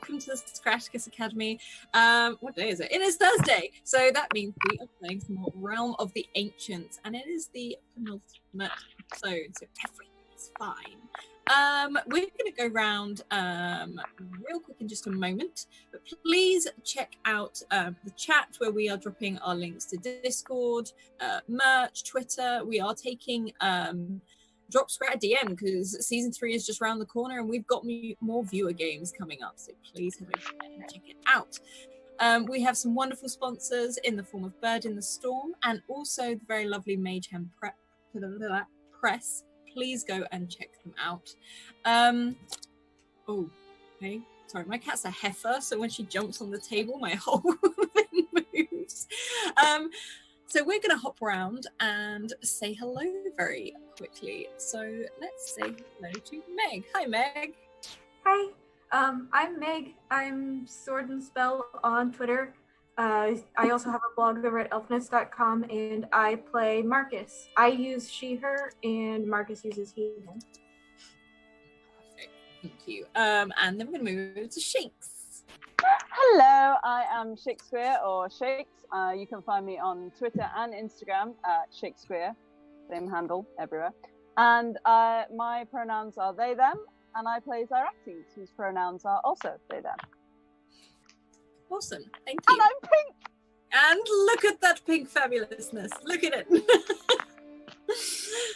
welcome to the Scratticus Academy. What day is it? It is Thursday, so that means we are playing some more Realm of the Ancients, and it is the penultimate episode, so everything is fine. We're going to go round real quick in just a moment, but please check out the chat where we are dropping our links to Discord, merch, Twitter. We are taking drop Scrat a DM because season 3 is just around the corner and we've got more viewer games coming up, so please have a look and check it out. We have some wonderful sponsors in the form of Bird in the Storm and also the very lovely Mage Hand Press. Please go and check them out. Oh, okay. Sorry, my cat's a heifer, so when she jumps on the table, my whole thing moves. So we're going to hop around and say hello very quickly. So let's say hello to Meg. Hi, Meg. Hi, I'm Meg. I'm Sword and Spell on Twitter. I also have a blog over at elfness.com, and I play Marcus. I use she, her, and Marcus uses he, him. Perfect. Thank you. And then we're going to move over to Shakes. Hello, I am Shakespeare or Shakes. You can find me on Twitter and Instagram at Shakespeare, same handle everywhere. And my pronouns are they, them, and I play Zyraxes, whose pronouns are also they, them. Awesome, thank you. And I'm pink! And look at that pink fabulousness. Look at it.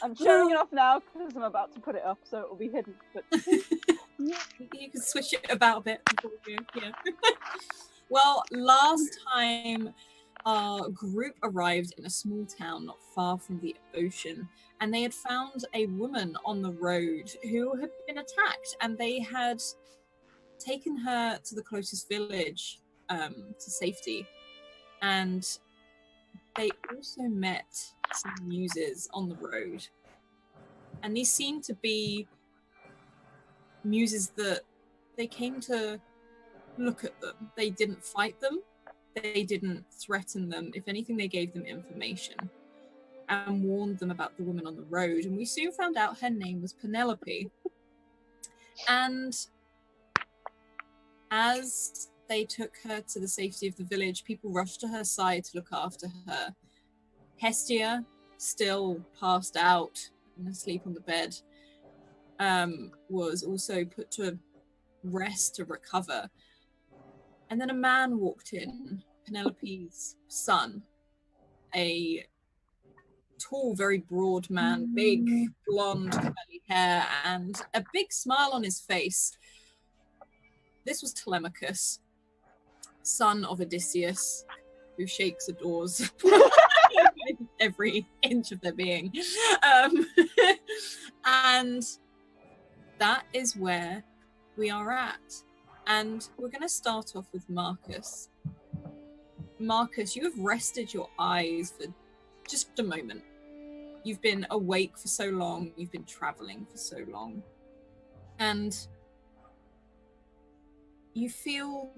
I'm showing it off now because I'm about to put it up, so it will be hidden. But yeah, you can switch it about a bit before we go. Yeah. Well, last time our group arrived in a small town not far from the ocean, and they had found a woman on the road who had been attacked, and they had taken her to the closest village to safety. And they also met some muses on the road, and these seemed to be muses that they came to look at them. They didn't fight them, they didn't threaten them. If anything, they gave them information and warned them about the woman on the road. And we soon found out her name was Penelope. And as they took her to the safety of the village, people rushed to her side to look after her. Hestia, still passed out and asleep on the bed, was also put to rest to recover. And then a man walked in, Penelope's son, a tall, very broad man, big, blonde, curly hair, and a big smile on his face. This was Telemachus, son of Odysseus, who Shakes adores every inch of their being. And that is where we are at. And we're going to start off with Marcus. Marcus, you have rested your eyes for just a moment. You've been awake for so long. You've been traveling for so long. And you feel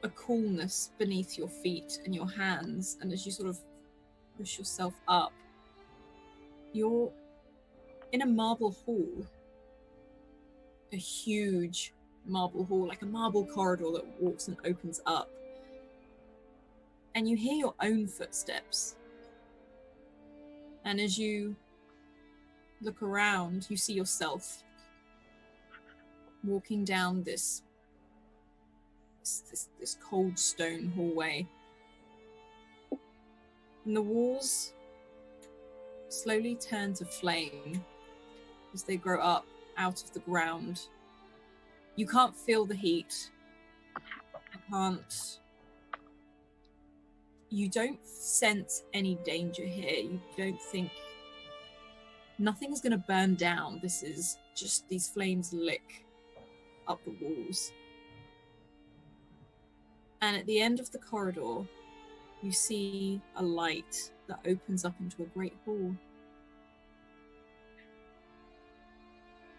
a coolness beneath your feet and your hands. And as you sort of push yourself up, you're in a marble hall. A huge marble hall, like a marble corridor that walks and opens up. And you hear your own footsteps. And as you look around, you see yourself walking down this cold stone hallway. And the walls slowly turn to flame as they grow up out of the ground. You can't feel the heat. You don't sense any danger here. You don't think nothing's going to burn down. This is just these flames lick up the walls. And at the end of the corridor, you see a light that opens up into a great hall.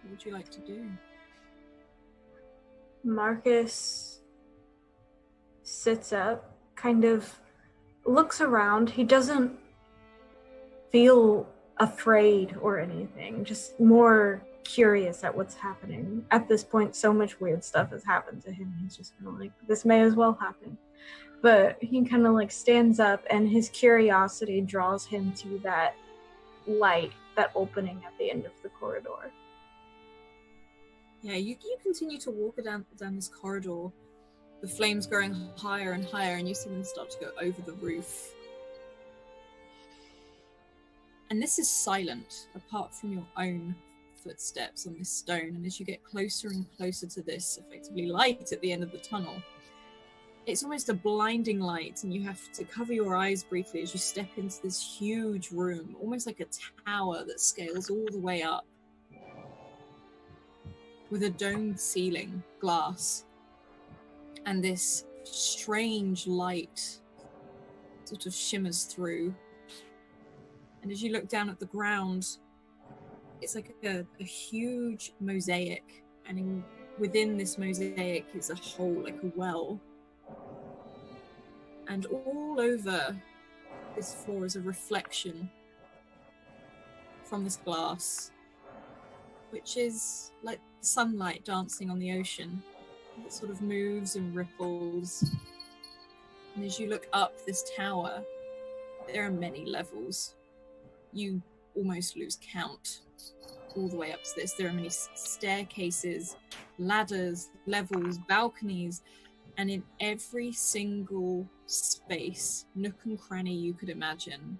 What would you like to do? Marcus sits up, kind of looks around. He doesn't feel afraid or anything, just more curious at what's happening. At this point, so much weird stuff has happened to him. He's just kind of like, this may as well happen. But he kind of like stands up, and his curiosity draws him to that light, that opening at the end of the corridor. Yeah, you continue to walk down this corridor, the flames growing higher and higher, and you see them start to go over the roof. And this is silent, apart from your own footsteps on this stone. And as you get closer and closer to this effectively light at the end of the tunnel, it's almost a blinding light, and you have to cover your eyes briefly as you step into this huge room, almost like a tower that scales all the way up, with a domed ceiling, glass, and this strange light sort of shimmers through. And as you look down at the ground, it's like a huge mosaic, and within this mosaic is a hole, like a well. And all over this floor is a reflection from this glass, which is like sunlight dancing on the ocean. It sort of moves and ripples. And as you look up this tower, there are many levels. You almost lose count all the way up to this. There are many staircases, ladders, levels, balconies, and in every single space, nook and cranny you could imagine,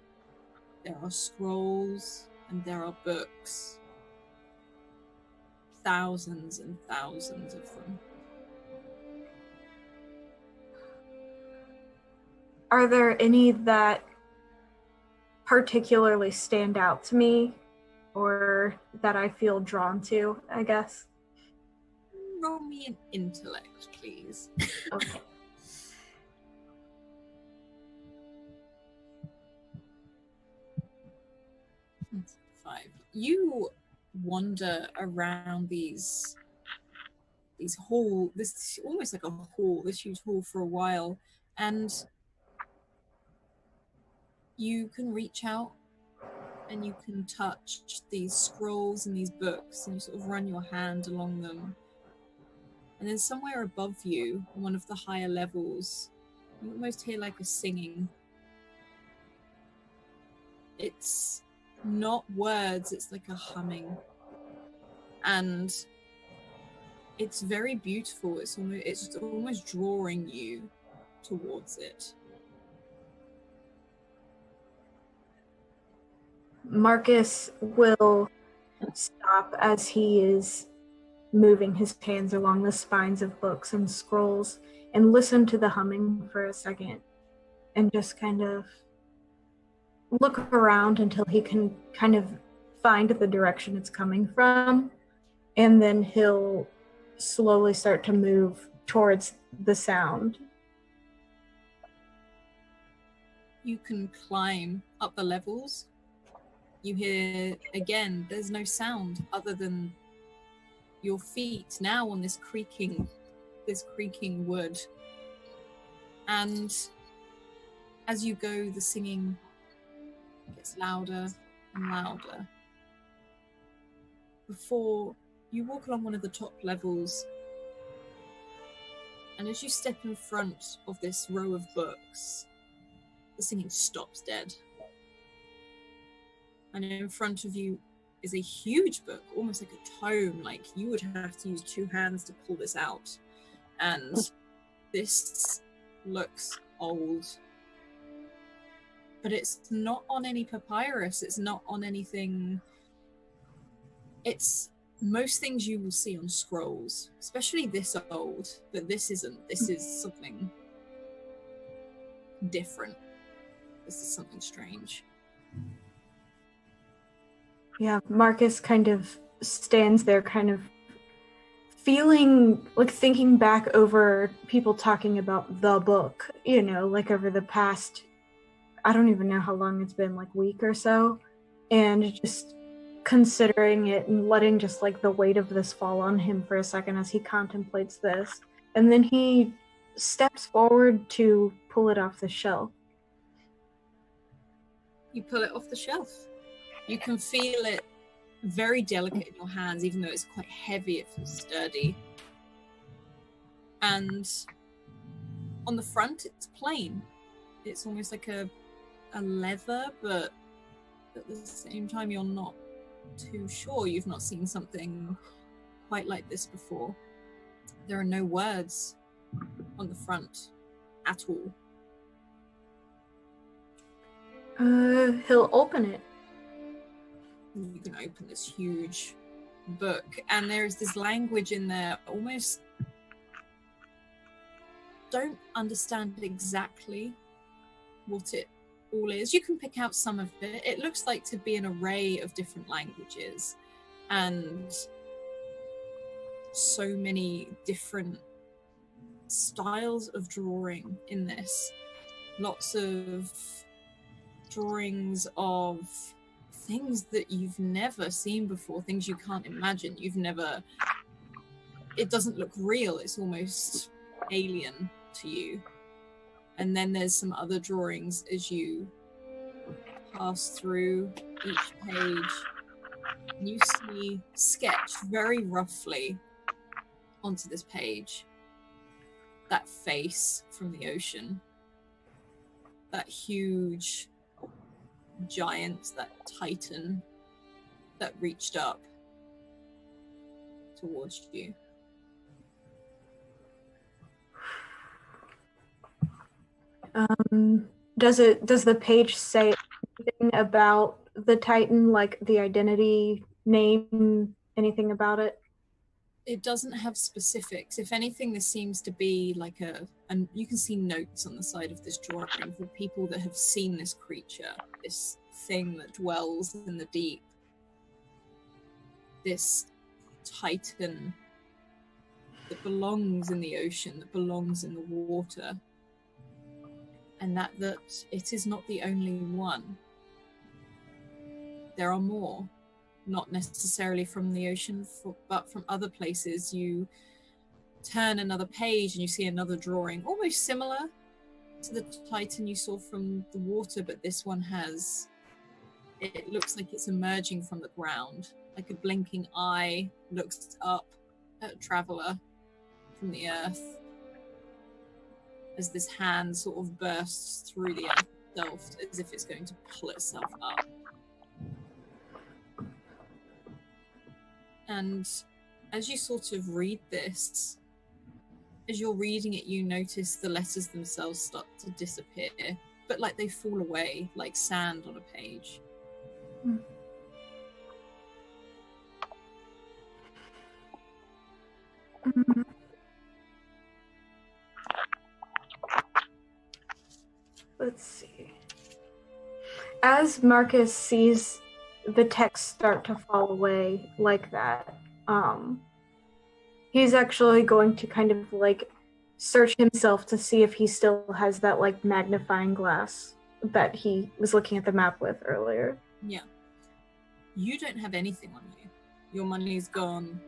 there are scrolls and there are books. Thousands and thousands of them. Are there any that particularly stand out to me, or that I feel drawn to, I guess? Roll me an intellect, please. Okay. That's 5. You wander around this hall, this almost like a hall, this huge hall for a while, and you can reach out and you can touch these scrolls and these books, and you sort of run your hand along them. And then somewhere above you, on one of the higher levels, you almost hear like a singing. It's not words, it's like a humming. And it's very beautiful. It's almost drawing you towards it. Marcus will stop as he is moving his hands along the spines of books and scrolls and listen to the humming for a second and just kind of look around until he can kind of find the direction it's coming from, and then he'll slowly start to move towards the sound. You can climb up the levels. You hear, again, there's no sound other than your feet now on this creaking wood. And as you go, the singing gets louder and louder. Before you walk along one of the top levels, and as you step in front of this row of books, the singing stops dead. And in front of you is a huge book, almost like a tome, like you would have to use 2 hands to pull this out. And this looks old. But it's not on any papyrus, it's not on anything. It's most things you will see on scrolls, especially this old, but this isn't. This is something different. This is something strange. Yeah, Marcus kind of stands there kind of feeling, like thinking back over people talking about the book, you know, like over the past, I don't even know how long it's been, like week or so, and just considering it and letting just like the weight of this fall on him for a second as he contemplates this. And then he steps forward to pull it off the shelf. You pull it off the shelf. You can feel it very delicate in your hands, even though it's quite heavy, it feels sturdy. And on the front, it's plain. It's almost like a leather, but at the same time, you're not too sure. You've not seen something quite like this before. There are no words on the front at all. He'll open it. You can open this huge book, and there's this language in there. Almost don't understand exactly what it all is. You can pick out some of it. It looks like to be an array of different languages and so many different styles of drawing in this. Lots of drawings of things that you've never seen before, things you can't imagine. It doesn't look real. It's almost alien to you. And then there's some other drawings as you pass through each page. And you see sketched very roughly onto this page that face from the ocean. That huge giant, that titan that reached up towards you. Does the page say anything about the Titan, like the identity, name, anything about it? It doesn't have specifics. If anything, this seems to be like and you can see notes on the side of this drawing for people that have seen this creature, this thing that dwells in the deep, this Titan that belongs in the ocean, that belongs in the water. And that it is not the only one. There are more, not necessarily from the ocean, but from other places. You turn another page and you see another drawing, almost similar to the Titan you saw from the water, but this one it looks like it's emerging from the ground, like a blinking eye looks up at a traveler from the earth, as this hand sort of bursts through the earth itself, as if it's going to pull itself up. And as you sort of read this, as you're reading it, you notice the letters themselves start to disappear, but like they fall away, like sand on a page. Let's see. As Marcus sees the text start to fall away like that, he's actually going to kind of like search himself to see if he still has that like magnifying glass that he was looking at the map with earlier. Yeah. You don't have anything on you. Your money's gone.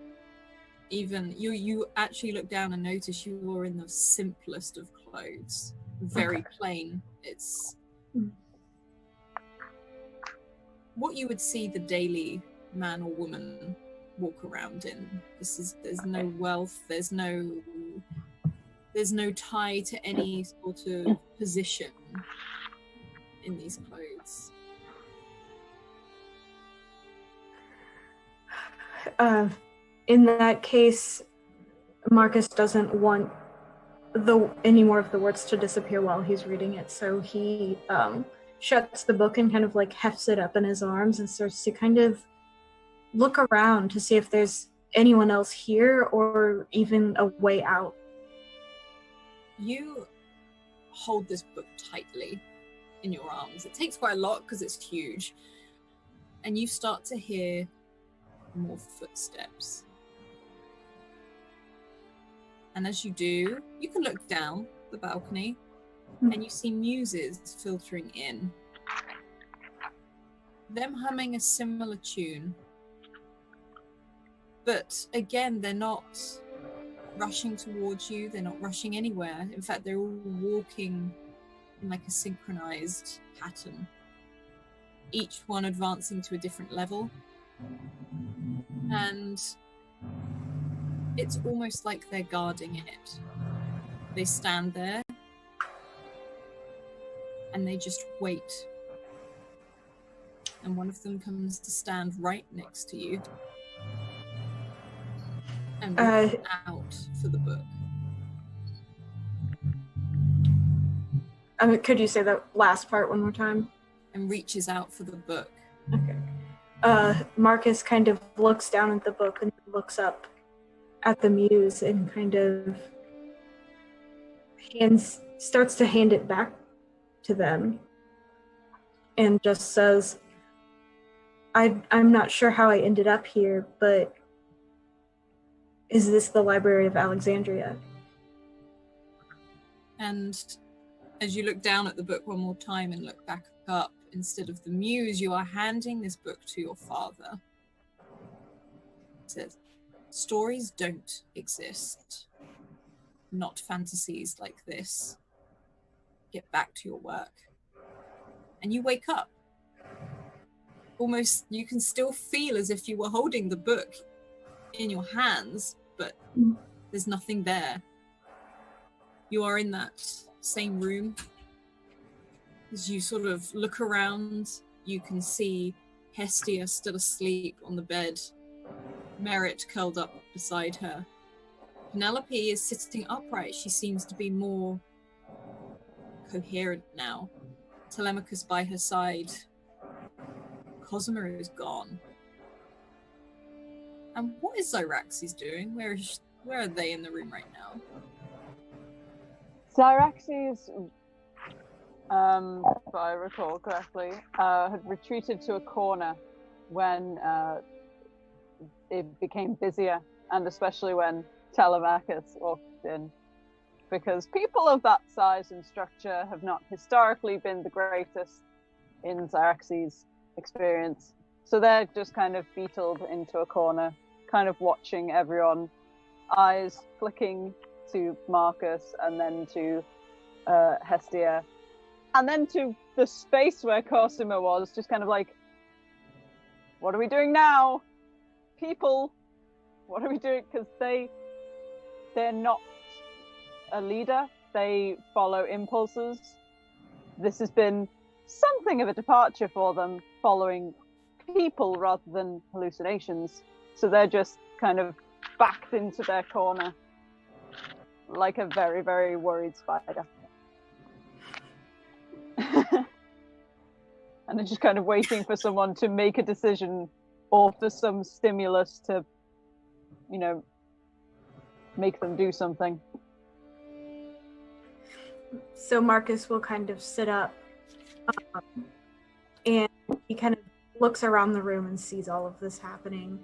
Even you actually look down and notice you are in the simplest of clothes. Very plain. It's what you would see the daily man or woman walk around in. There's no wealth, there's no tie to any sort of position in these clothes. In that case, Marcus doesn't want any more of the words to disappear while he's reading it, so he shuts the book and kind of like hefts it up in his arms and starts to kind of look around to see if there's anyone else here or even a way out. You hold this book tightly in your arms. It takes quite a lot because it's huge, and you start to hear more footsteps. And as you do, you can look down the balcony and you see muses filtering in. Them humming a similar tune. But again, they're not rushing towards you. They're not rushing anywhere. In fact, they're all walking in like a synchronized pattern. Each one advancing to a different level. And it's almost like they're guarding it. They stand there and they just wait. And one of them comes to stand right next to you and reach out for the book. Could you say that last part one more time? And reaches out for the book. Okay. Marcus kind of looks down at the book and looks up at the muse and kind of starts to hand it back to them and just says, I'm not sure how I ended up here, but is this the Library of Alexandria? And as you look down at the book one more time and look back up, instead of the muse, you are handing this book to your father. It says, stories don't exist. Not fantasies like this. Get back to your work. And you wake up. Almost, you can still feel as if you were holding the book in your hands, but there's nothing there. You are in that same room. As you sort of look around, you can see Hestia still asleep on the bed, Merit curled up beside her. Penelope is sitting upright. She seems to be more coherent now. Telemachus by her side. Cosima is gone. And what is Zyraxes doing? Where are they in the room right now? Zyraxes, if I recall correctly, had retreated to a corner when it became busier, and especially when Telemachus walked in. Because people of that size and structure have not historically been the greatest in Zyraxes' experience. So they're just kind of beetled into a corner, kind of watching everyone, eyes flicking to Marcus and then to Hestia, and then to the space where Cosima was, just kind of like, what are we doing now? People, what are we doing? Because they're not a leader. They follow impulses. This has been something of a departure for them, following people rather than hallucinations. So they're just kind of backed into their corner like a very, very worried spider. And they're just kind of waiting for someone to make a decision or for some stimulus to, you know, make them do something. So Marcus will kind of sit up and he kind of looks around the room and sees all of this happening.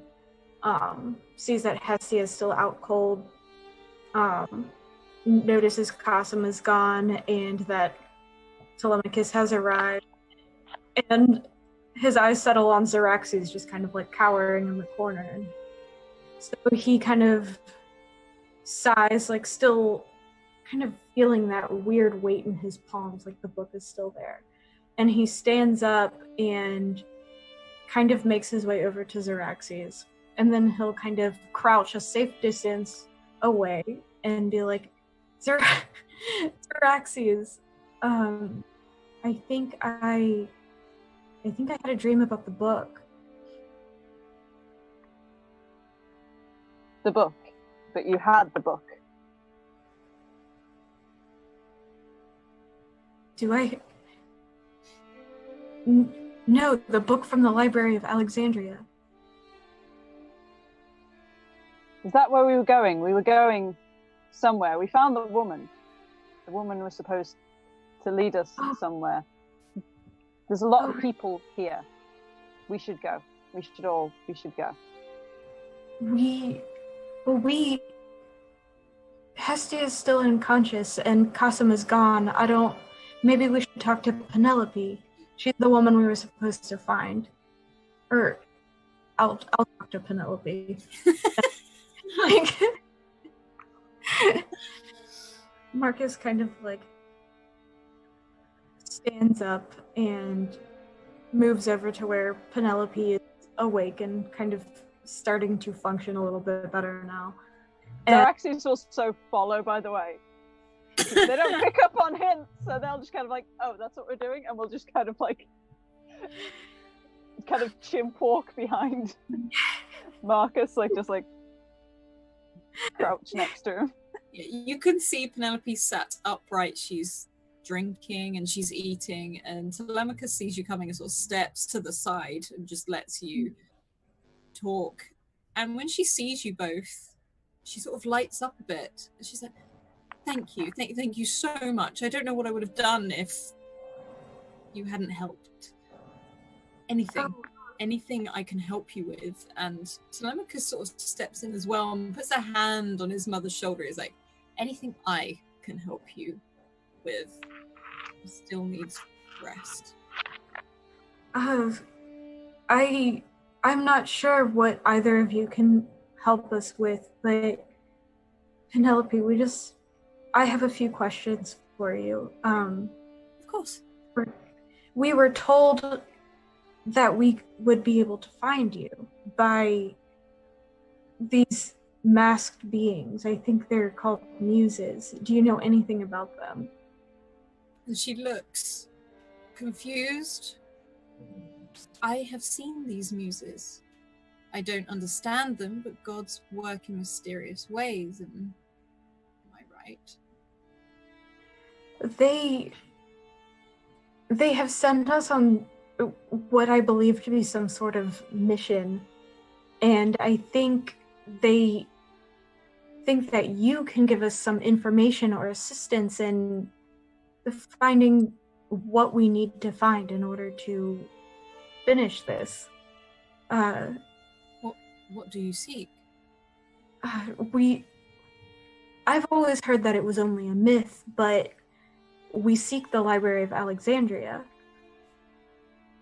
Sees that Hestia is still out cold. Notices Cosima is gone and that Telemachus has arrived. And his eyes settle on Zyraxes just kind of like cowering in the corner. And so he kind of sighs, like still kind of feeling that weird weight in his palms, like the book is still there. And he stands up and kind of makes his way over to Zyraxes. And then he'll kind of crouch a safe distance away and be like, Zyraxes, I think I had a dream about the book. The book? But you had the book. Do I? No, the book from the Library of Alexandria. Is that where we were going? We were going somewhere. We found the woman. The woman was supposed to lead us somewhere. There's a lot of people here. We should go. We should go. Hestia is still unconscious and Cosima's gone. Maybe we should talk to Penelope. She's the woman we were supposed to find. Or, I'll talk to Penelope. Like, Marcus kind of like stands up and moves over to where Penelope is awake and kind of starting to function a little bit better now. Xeraxes will also follow, by the way. They don't pick up on hints, so they'll just kind of like, oh, that's what we're doing, and we'll just kind of like, chimp walk behind Marcus, like just like crouch next to him. You can see Penelope sat upright. She's drinking and she's eating, and Telemachus sees you coming and sort of steps to the side and just lets you talk. And when she sees you both, she sort of lights up a bit. She's like, thank you so much. I don't know what I would have done if you hadn't helped. Anything I can help you with. And Telemachus sort of steps in as well and puts a hand on his mother's shoulder. He's like, anything I can help you with still needs rest. I'm not sure what either of you can help us with, but Penelope, I have a few questions for you. Of course. We were told that we would be able to find you by these masked beings. I think they're called muses. Do you know anything about them? And she looks confused. I have seen these muses. I don't understand them, but gods work in mysterious ways, am I right? They have sent us on what I believe to be some sort of mission, and I think they think that you can give us some information or assistance in finding what we need to find in order to finish this. What do you seek? I've always heard that it was only a myth, but we seek the Library of Alexandria.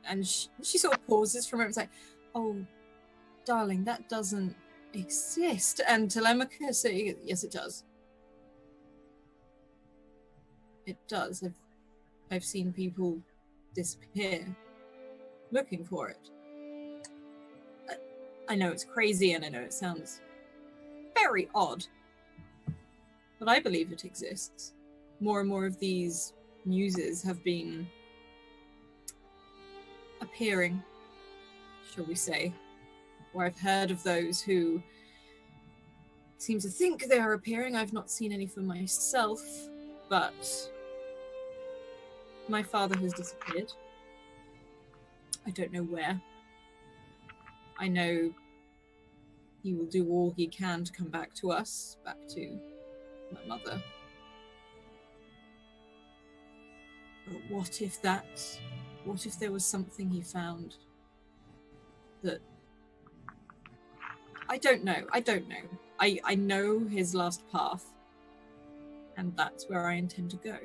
And she sort of pauses for a moment. It's like, oh, darling, that doesn't exist. And Telemachus, yes, it does. It does. I've seen people disappear looking for it. I know it's crazy and I know it sounds very odd, but I believe it exists. More and more of these muses have been appearing, shall we say, or I've heard of those who seem to think they are appearing. I've not seen any for myself, but my father has disappeared. I don't know where. I know he will do all he can to come back to us, back to my mother. But what if there was something he found that... I don't know. I know his last path, and that's where I intend to go.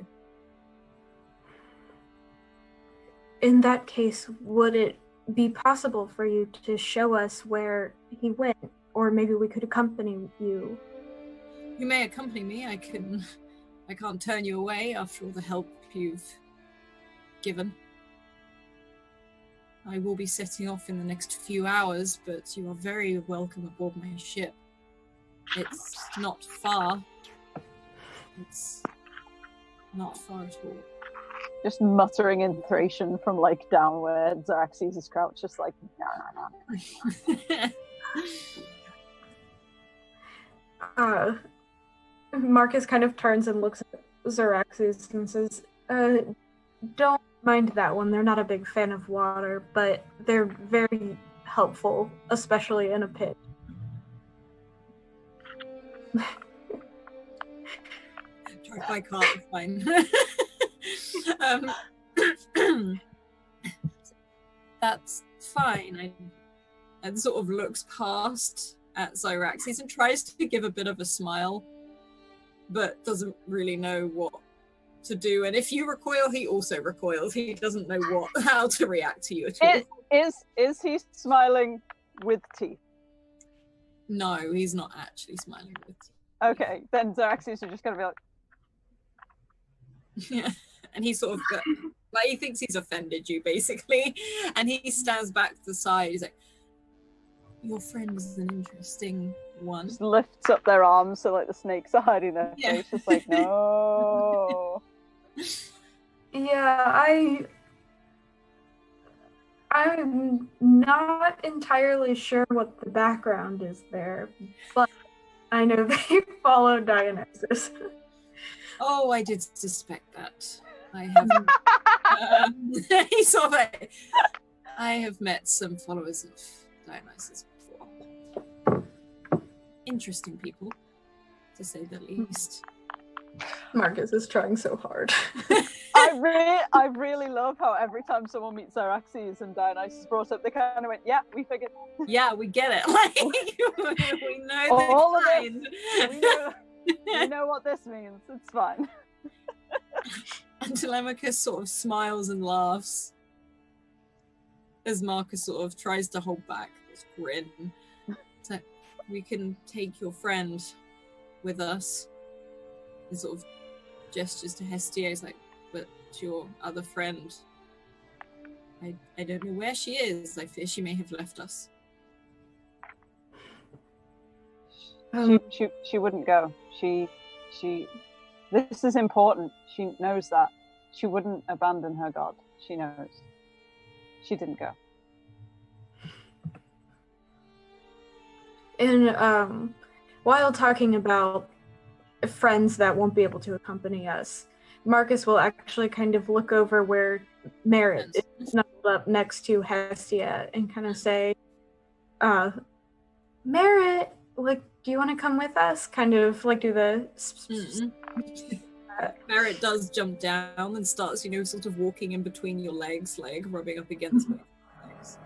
In that case, would it be possible for you to show us where he went? Or maybe we could accompany you. You may accompany me. I can't turn you away after all the help you've given. I will be setting off in the next few hours, but you are very welcome aboard my ship. It's not far. It's not far at all. Just muttering in Thracian from like downwards, Xeraxes is crouched, just like no. Marcus kind of turns and looks at Xeraxes and says, don't mind that one. They're not a big fan of water, but they're very helpful, especially in a pit. Drive my car, it's fine. That's fine. And sort of looks past at Xeraxes and tries to give a bit of a smile, but doesn't really know what to do. And if you recoil, he also recoils. He doesn't know how to react to you at all. Is he smiling with teeth? No, he's not actually smiling with teeth. Okay, then Xeraxes are just gonna be like, yeah. And he sort of like he thinks he's offended you basically, and he stands back to the side. He's like, your friend is an interesting one. Just lifts up their arms so like the snakes are hiding their face. Just like, no. Yeah, I'm not entirely sure what the background is there, but I know they follow Dionysus. Oh, I did suspect that. I have. He's sort of like, I have met some followers of Dionysus before. Interesting people, to say the least. Marcus is trying so hard. I really love how every time someone meets Cyraxes and Dionysus brought up, they kind of went, "Yeah, we figured." Yeah, we get it. Like we know all of kind. We know what this means. It's fine. And Telemachus sort of smiles and laughs as Marcus sort of tries to hold back this grin. It's like, we can take your friend with us. And sort of gestures to Hestia. He's like, but your other friend, I don't know where she is. I fear she may have left us. She wouldn't go. She this is important. She knows that. She wouldn't abandon her god. She knows. She didn't go. And while talking about friends that won't be able to accompany us, Marcus will actually kind of look over where Merritt is snuggled up next to Hestia and kind of say, Merritt, like, do you want to come with us? Kind of like do the... Merritt does jump down and starts, sort of walking in between your legs, like rubbing up against my legs.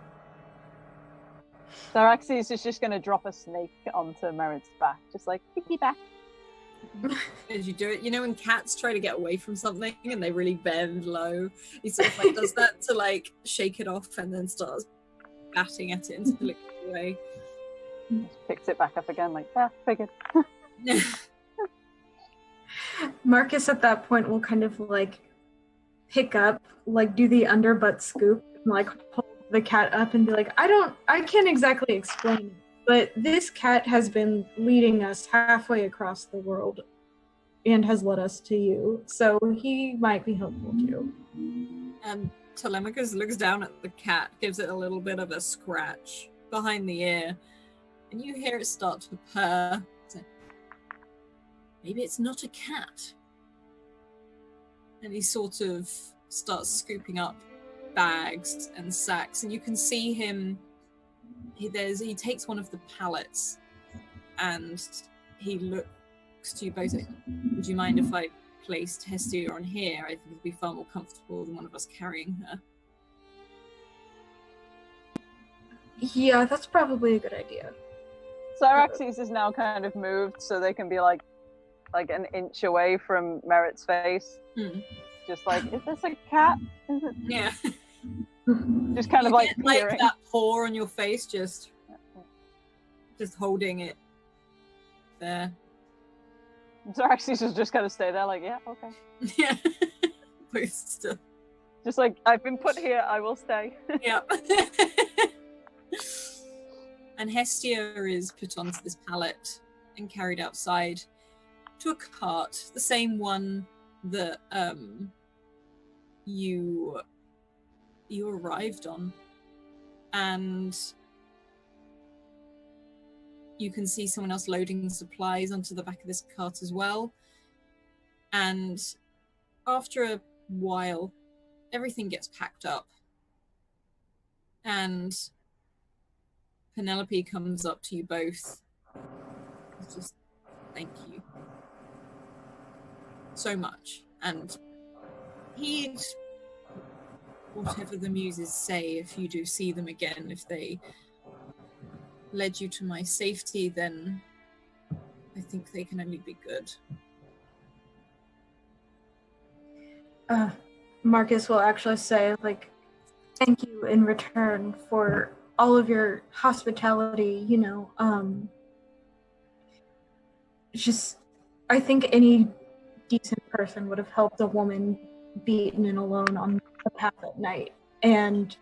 Cyraxes is just going to drop a snake onto Merritt's back, just like, piggyback. As you do it, when cats try to get away from something and they really bend low, he sort of like does that to like shake it off and then starts batting at it until it gets away. Just picks it back up again, like, figured. Marcus at that point will kind of like pick up, like do the underbutt scoop, and like hold the cat up and be like, I can't exactly explain it, but this cat has been leading us halfway across the world and has led us to you, so he might be helpful too. And Telemachus looks down at the cat, gives it a little bit of a scratch behind the ear, and you hear it start to purr. Maybe it's not a cat. And he sort of starts scooping up bags and sacks, and you can see him. He takes one of the pallets, and he looks to you both. Like, would you mind if I placed Hestia on here? I think it'd be far more comfortable than one of us carrying her. Yeah, that's probably a good idea. Cyraxes is now kind of moved so they can be like an inch away from Merritt's face. Just like, is this a cat? Is it? Yeah. Just kind of like peering. Like that paw on your face, just holding it there. Cyraxes will just kind of stay there like, yeah, okay. Yeah. Both still. Just like, I've been put here, I will stay. Yeah. And Hestia is put onto this pallet and carried outside to a cart, the same one that you arrived on, and you can see someone else loading supplies onto the back of this cart as well. And after a while, everything gets packed up, and Penelope comes up to you both. It's just, thank you so much, and heed whatever the muses say if you do see them again. If they led you to my safety, then I think they can only be good. Marcus will actually say, like, thank you in return for all of your hospitality, just, I think any decent person would have helped a woman beaten and alone on the path at night. And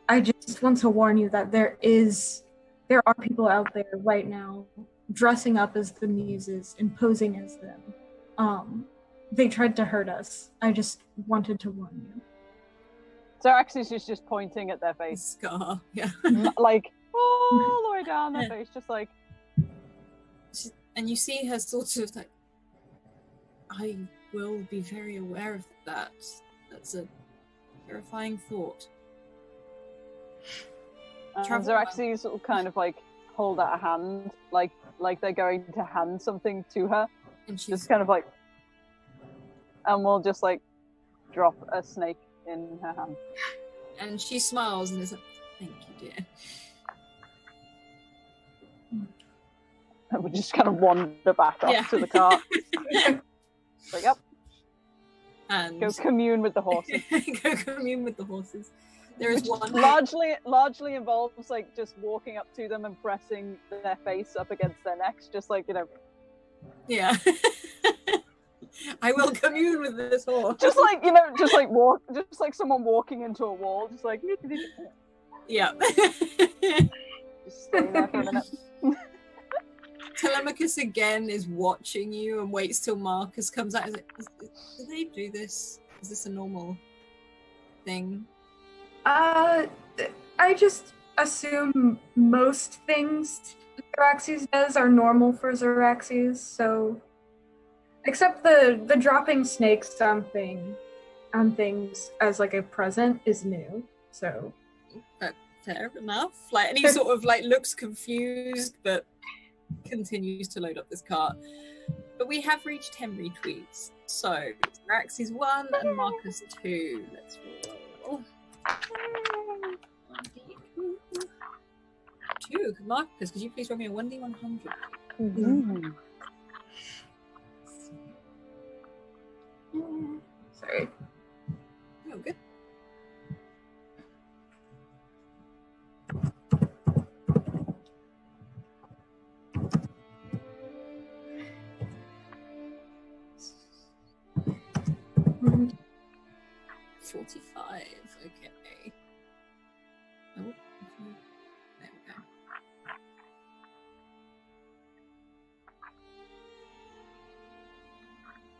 I just want to warn you that there is there are people out there right now dressing up as the muses and posing as them. They tried to hurt us. I just wanted to warn you. Xeraxis is just pointing at their face. Scar, yeah. Like, all the way down their face, just like... And you see her sort of like, I will be very aware of that. That's a terrifying thought. Xeraxis will kind of like hold out a hand, like they're going to hand something to her. And she's just kind of like... And we'll just like drop a snake in her hand. And she smiles and is like, thank you, dear. And we just kind of wander back off to the car. Like, yep. And go commune with the horses. Go commune with the horses. There is one largely involves like just walking up to them and pressing their face up against their necks, just like, you know. Yeah. I will commune with this horse. Just like, you know, just like someone walking into a wall, just like... Yeah. Just stay there for a minute. Telemachus again is watching you and waits till Marcus comes out. Do they do this? Is this a normal thing? I just assume most things Xeraxis does are normal for Xeraxis, so... Except the dropping snakes on things as like a present is new, so... Fair enough. Like, and he sort of like looks confused, but continues to load up this cart. But we have reached 10 retweets. So Xeraxis 1 and Marcus 2. Let's roll. 2. Marcus, could you please roll me a 1d100? Mm-hmm. Sorry. Oh, good. Mm-hmm. 45. Okay. Oh, there we go.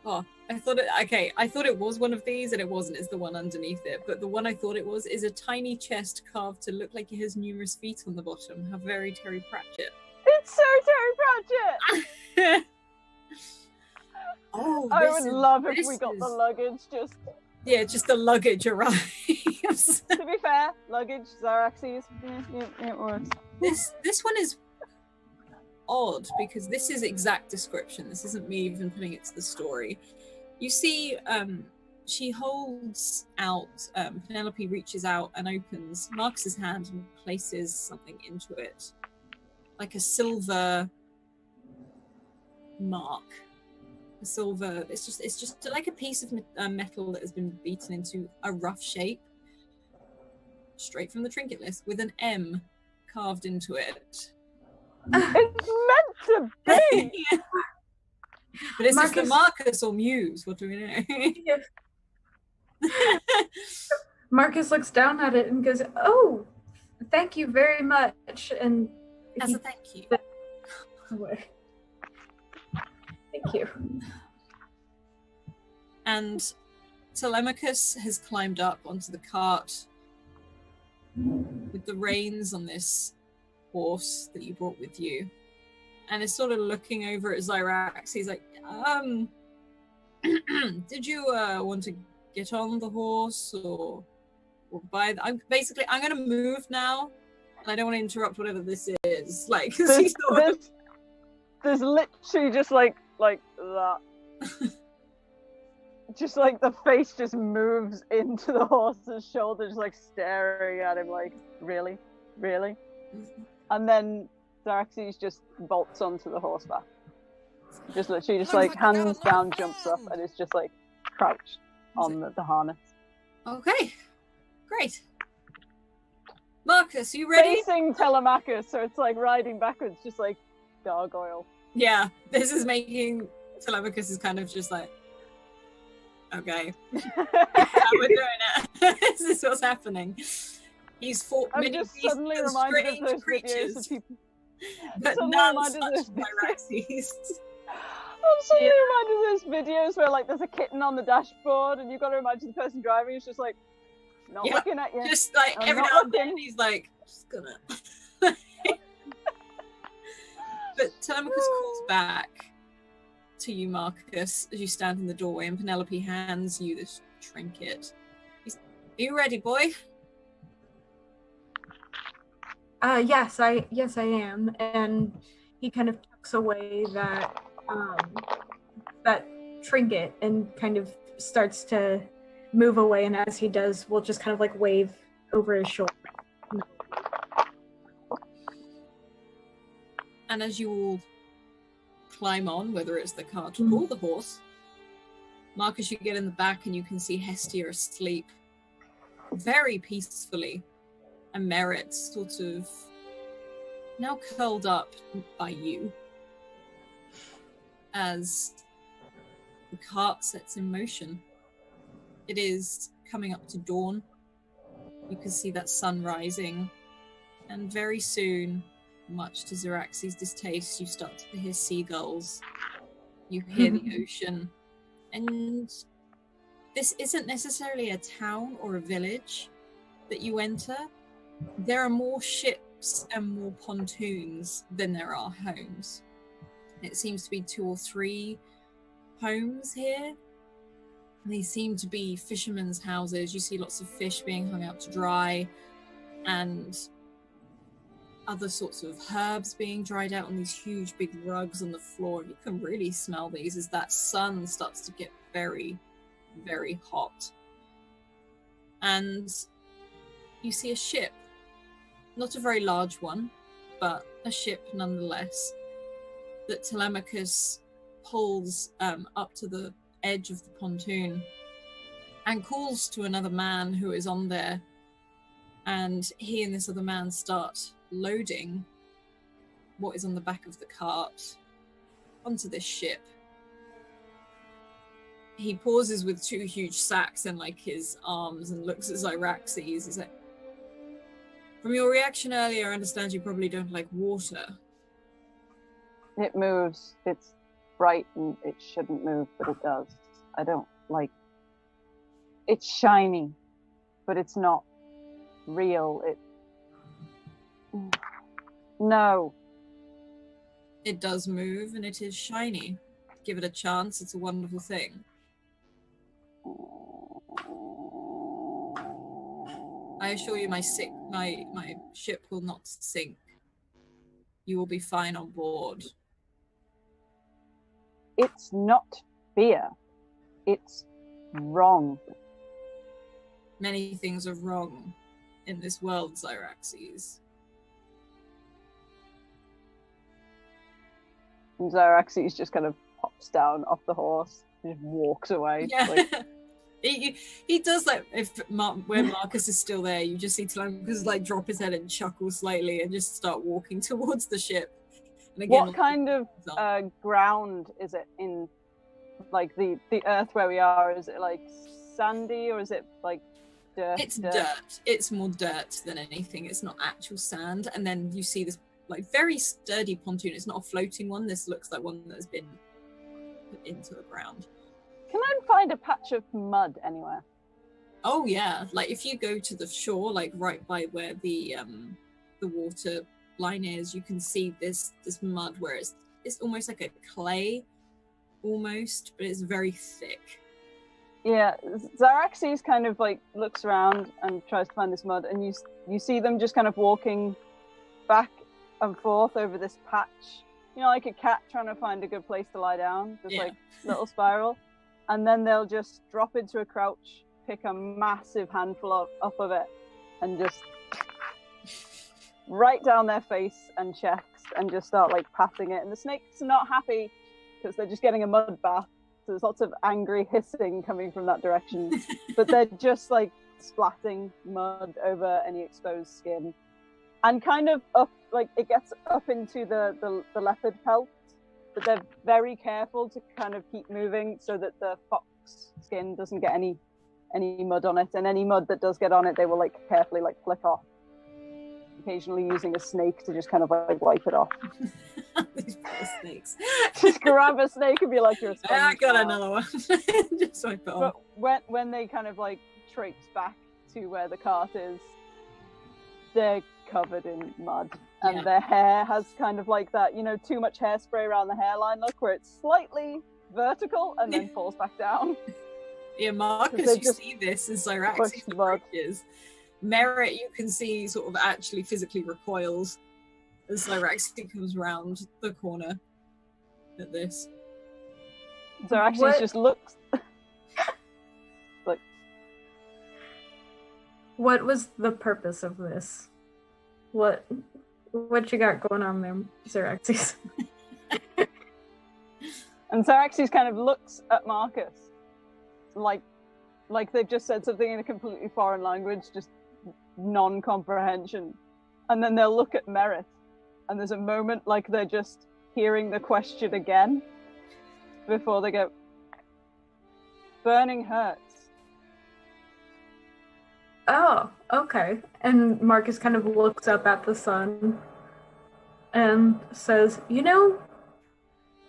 Oh, I thought it was one of these and it wasn't. It's the one underneath it. But the one I thought it was is a tiny chest carved to look like it has numerous feet on the bottom. How very Terry Pratchett. It's so Terry Pratchett! Oh, I would love if we got the luggage just... Yeah, just the luggage arrives. To be fair, luggage, Xeraxis, it works. This one is odd because this is exact description. This isn't me even putting it to the story. You see, she holds out, Penelope reaches out and opens Marcus's hand and places something into it. Like a silver mark. A silver, it's just like a piece of metal that has been beaten into a rough shape. Straight from the trinket list with an M carved into it. It's meant to be! Yeah. But is this the Marcus... Marcus or Muse? What do we know? Marcus looks down at it and goes, "Oh, thank you very much." And as a thank you. Away. Thank you. And Telemachus has climbed up onto the cart with the reins on this horse that you brought with you, and is sort of looking over at Xerax. He's like, did you want to get on the horse or buy? I'm going to move now, and I don't want to interrupt whatever this is. Like, there's literally just like that. Just like the face just moves into the horse's shoulder, just like staring at him like, really? And then Xeraxis just bolts onto the horseback. Just literally just like hands down jumps up and is just like crouched on the harness. Okay, great. Marcus, you ready? Facing Telemachus, so it's like riding backwards, just like gargoyle. Yeah, this is making Telemachus is kind of just like, okay, how we're doing it. This is what's happening. He's fought I'm many just beasts suddenly and reminded of strange those videos creatures, of people. but Suddenly none reminded of such those as videos. Myraxes. I'm suddenly reminded of those videos where like there's a kitten on the dashboard and you've got to imagine the person driving is just like not Yeah, looking at you. Just like I'm every not now and then looking. he's like, just gonna. But Telemachus calls back to you, Marcus, as you stand in the doorway, and Penelope hands you this trinket. Are you ready, boy? Yes, I am. And he kind of tucks away that that trinket and kind of starts to move away. And as he does, we'll just kind of like wave over his shoulder. And as you all climb on, whether it's the cart or the horse, Marcus, you get in the back and you can see Hestia asleep very peacefully, and Merit sort of now curled up by you as the cart sets in motion. It is coming up to dawn. You can see that sun rising, and very soon, much to Zeraxi's distaste, you start to hear seagulls, you hear the ocean, and this isn't necessarily a town or a village that you enter. There are more ships and more pontoons than there are homes. It seems to be 2 or 3 homes here. They seem to be fishermen's houses. You see lots of fish being hung out to dry, and other sorts of herbs being dried out on these huge big rugs on the floor. You can really smell these as that sun starts to get very, very hot. And you see a ship, not a very large one, but a ship nonetheless, that Telemachus pulls up to the edge of the pontoon and calls to another man who is on there, and he and this other man start loading what is on the back of the cart onto this ship. He pauses with 2 huge sacks in like his arms and looks at Zyraxes. He's like, from your reaction earlier, I understand you probably don't like water. It moves. It's bright and it shouldn't move, but it does. I don't like. It's shiny, but it's not real. No. It does move and it is shiny. Give it a chance. It's a wonderful thing. I assure you, my ship will not sink. You will be fine on board. It's not fear. It's wrong. Many things are wrong in this world, Zyraxes. And Zyraxes just kind of pops down off the horse and just walks away. Yeah. Like, he does like when Marcus is still there, you just see Telemachus like drop his head and chuckle slightly and just start walking towards the ship. And again, what kind of ground is it in? Like the earth where we are, is it like sandy or is it like dirt? It's dirt. It's more dirt than anything. It's not actual sand. And then you see this like very sturdy pontoon. It's not a floating one. This looks like one that has been put into the ground. Can I find a patch of mud anywhere? Oh yeah, like if you go to the shore, like right by where the water line is, you can see this mud where it's almost like a clay, almost, but it's very thick. Yeah, Zyraxes kind of like looks around and tries to find this mud, and you see them just kind of walking back and forth over this patch. You know, like a cat trying to find a good place to lie down, just like little spiral. And then they'll just drop into a crouch, pick a massive handful up of it, and just right down their face and chest, and just start like patting it. And the snakes are not happy because they're just getting a mud bath. So there's lots of angry hissing coming from that direction. But they're just like splatting mud over any exposed skin. And kind of up, like it gets up into the leopard pelt. But they're very careful to kind of keep moving so that the fox skin doesn't get any any mud on it, and any mud that does get on it, they will like carefully like flick off, occasionally using a snake to just kind of like wipe it off. These poor snakes. Just grab a snake and be like, "You're a sponge I got now." another one. Just wipe it off. But when they kind of like traipse back to where the cart is, they're covered in mud, and their hair has kind of like that, you know, too much hairspray around the hairline look, where it's slightly vertical and then falls back down. Yeah, Marcus, you see this as Cyraxes approaches. Merritt, you can see sort of actually physically recoils as Cyraxes comes round the corner at this. Cyraxes just looks like... What was the purpose of this? What you got going on there, Cyraxes? And Cyraxes kind of looks at Marcus like they've just said something in a completely foreign language, just non-comprehension. And then they'll look at Merritt, and there's a moment like they're just hearing the question again before they go, "Burning hurts." Oh, okay. And Marcus kind of looks up at the sun and says, "You know,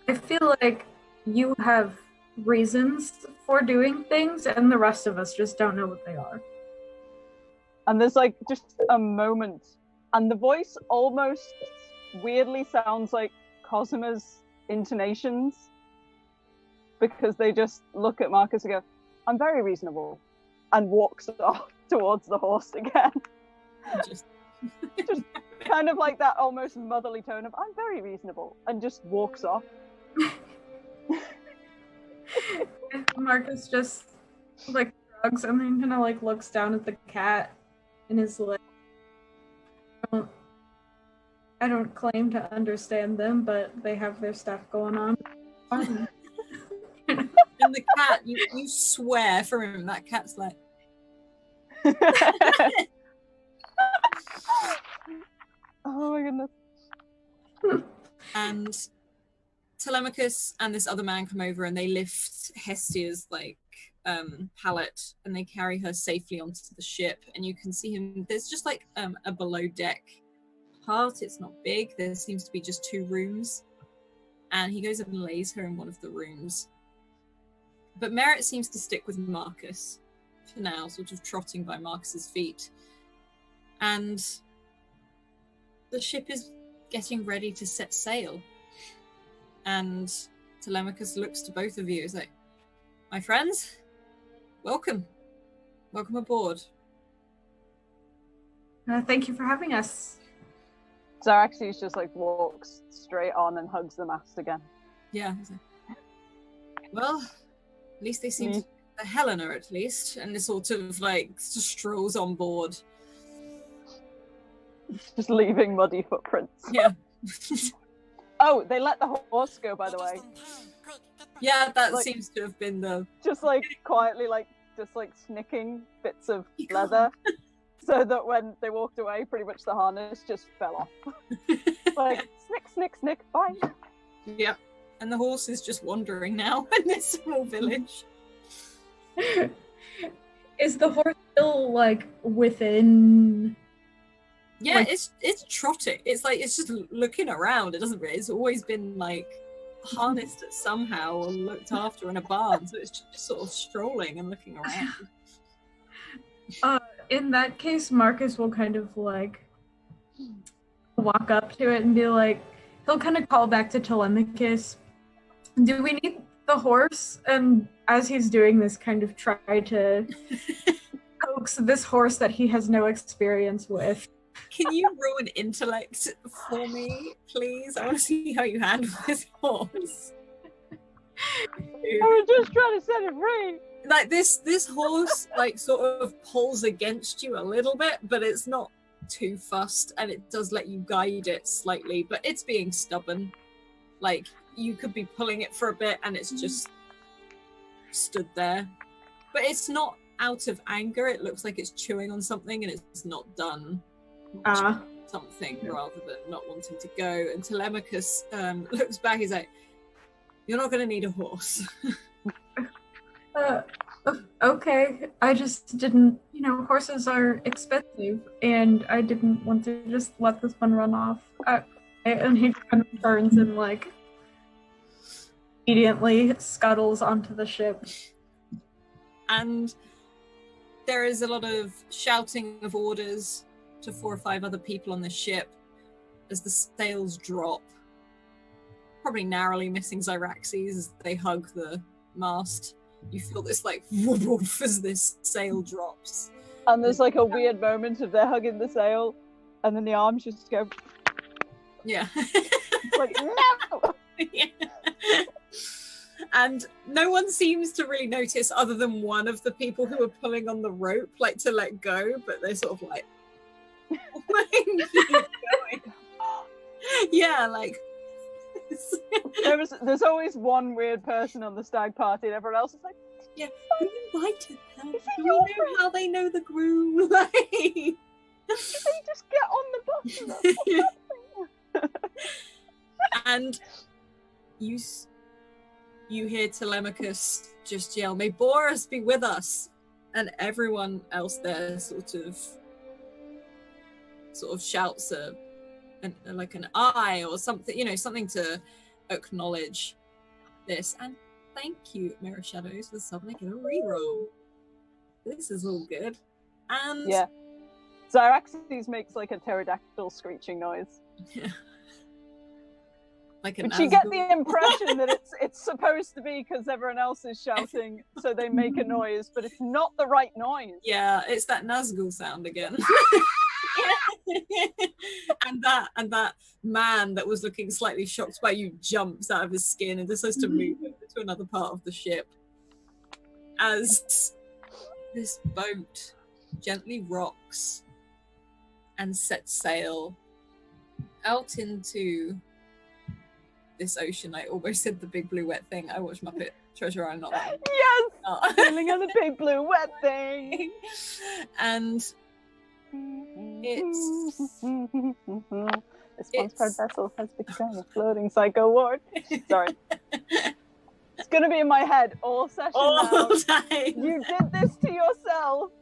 I feel like you have reasons for doing things, and the rest of us just don't know what they are." And there's like just a moment, and the voice almost weirdly sounds like Cosima's intonations, because they just look at Marcus and go, "I'm very reasonable," and walks off towards the horse again. Just kind of like that almost motherly tone of, "I'm very reasonable," and just walks off. Marcus just like shrugs and then kind of like looks down at the cat and is like, I don't claim to understand them, but they have their stuff going on. And the cat, you swear from him, that cat's like... Oh my goodness. And Telemachus and this other man come over and they lift Hestia's like pallet and they carry her safely onto the ship, and you can see him, there's just like a below deck part. It's not big, there seems to be just 2 rooms, and he goes up and lays her in one of the rooms. But Merritt seems to stick with Marcus for now, sort of trotting by Marcus's feet, and the ship is getting ready to set sail. And Telemachus looks to both of you. He's like, "My friends, welcome. Welcome aboard." Thank you for having us. Cyraxes just like walks straight on and hugs the mast again. Yeah. He's like, "Well, at least they seem to be the Helena, at least." And this sort of like just strolls on board. Just leaving muddy footprints. Yeah. Oh, they let the horse go, by the way. Yeah, that like, seems to have been the... Just like quietly, like just like snicking bits of leather, so that when they walked away, pretty much the harness just fell off. Like snick, snick, snick, fine. Yeah, and the horse is just wandering now in this small village. Is the horse still like within? Yeah, like, it's trotting. It's like it's just looking around. It doesn't really. It's always been like harnessed somehow or looked after in a barn, so it's just sort of strolling and looking around. In that case, Marcus will kind of like walk up to it and be like, he'll kind of call back to Telemachus, "Do we need the horse?" And as he's doing this, kind of try to coax this horse that he has no experience with. Can you roll an intellect for me, please? I want to see how you handle this horse. I was just trying to set it free. Like this horse, like sort of pulls against you a little bit, but it's not too fussed, and it does let you guide it slightly. But it's being stubborn. Like you could be pulling it for a bit, and it's just stood there. But it's not out of anger. It looks like it's chewing on something, and it's not done. Something rather than not wanting to go. And Telemachus looks back, he's like, "You're not going to need a horse." Okay, I just didn't, horses are expensive, and I didn't want to just let this one run off. And he kind of turns and, like, immediately scuttles onto the ship. And there is a lot of shouting of orders to 4 or 5 other people on the ship as the sails drop. Probably narrowly missing Zyraxes as they hug the mast. You feel this like woof woof as this sail drops. And there's like a weird moment of they're hugging the sail, and then the arms just go. Yeah. It's like, no! Yeah. And no one seems to really notice, other than one of the people who are pulling on the rope, like to let go, but they're sort of like, keep going. Yeah, like. There's always one weird person on the stag party, and everyone else is like, yeah, who invited them? Do we know how they know the groom? Like, they just get on the bus. And you hear Telemachus just yell, "May Boris be with us!" And everyone else there sort of shouts like an eye or something, something to acknowledge this. And thank you, Mirror Shadows, for suddenly getting a reroll. This is all good. And yeah, Zyraxes makes like a pterodactyl screeching noise. Yeah. Like but you get the impression that it's supposed to be because everyone else is shouting, so they make a noise, but it's not the right noise. Yeah, it's that Nazgul sound again. and that man that was looking slightly shocked by you jumps out of his skin and decides to move over to another part of the ship as this boat gently rocks and sets sail out into this ocean. I almost said the big blue wet thing. I watched Muppet Treasure Island, not that. Yes! Oh. Sailing on the big blue wet thing! And this once proud vessel has become a floating psycho ward. Sorry. It's gonna be in my head all session now. Time. You did this to yourself.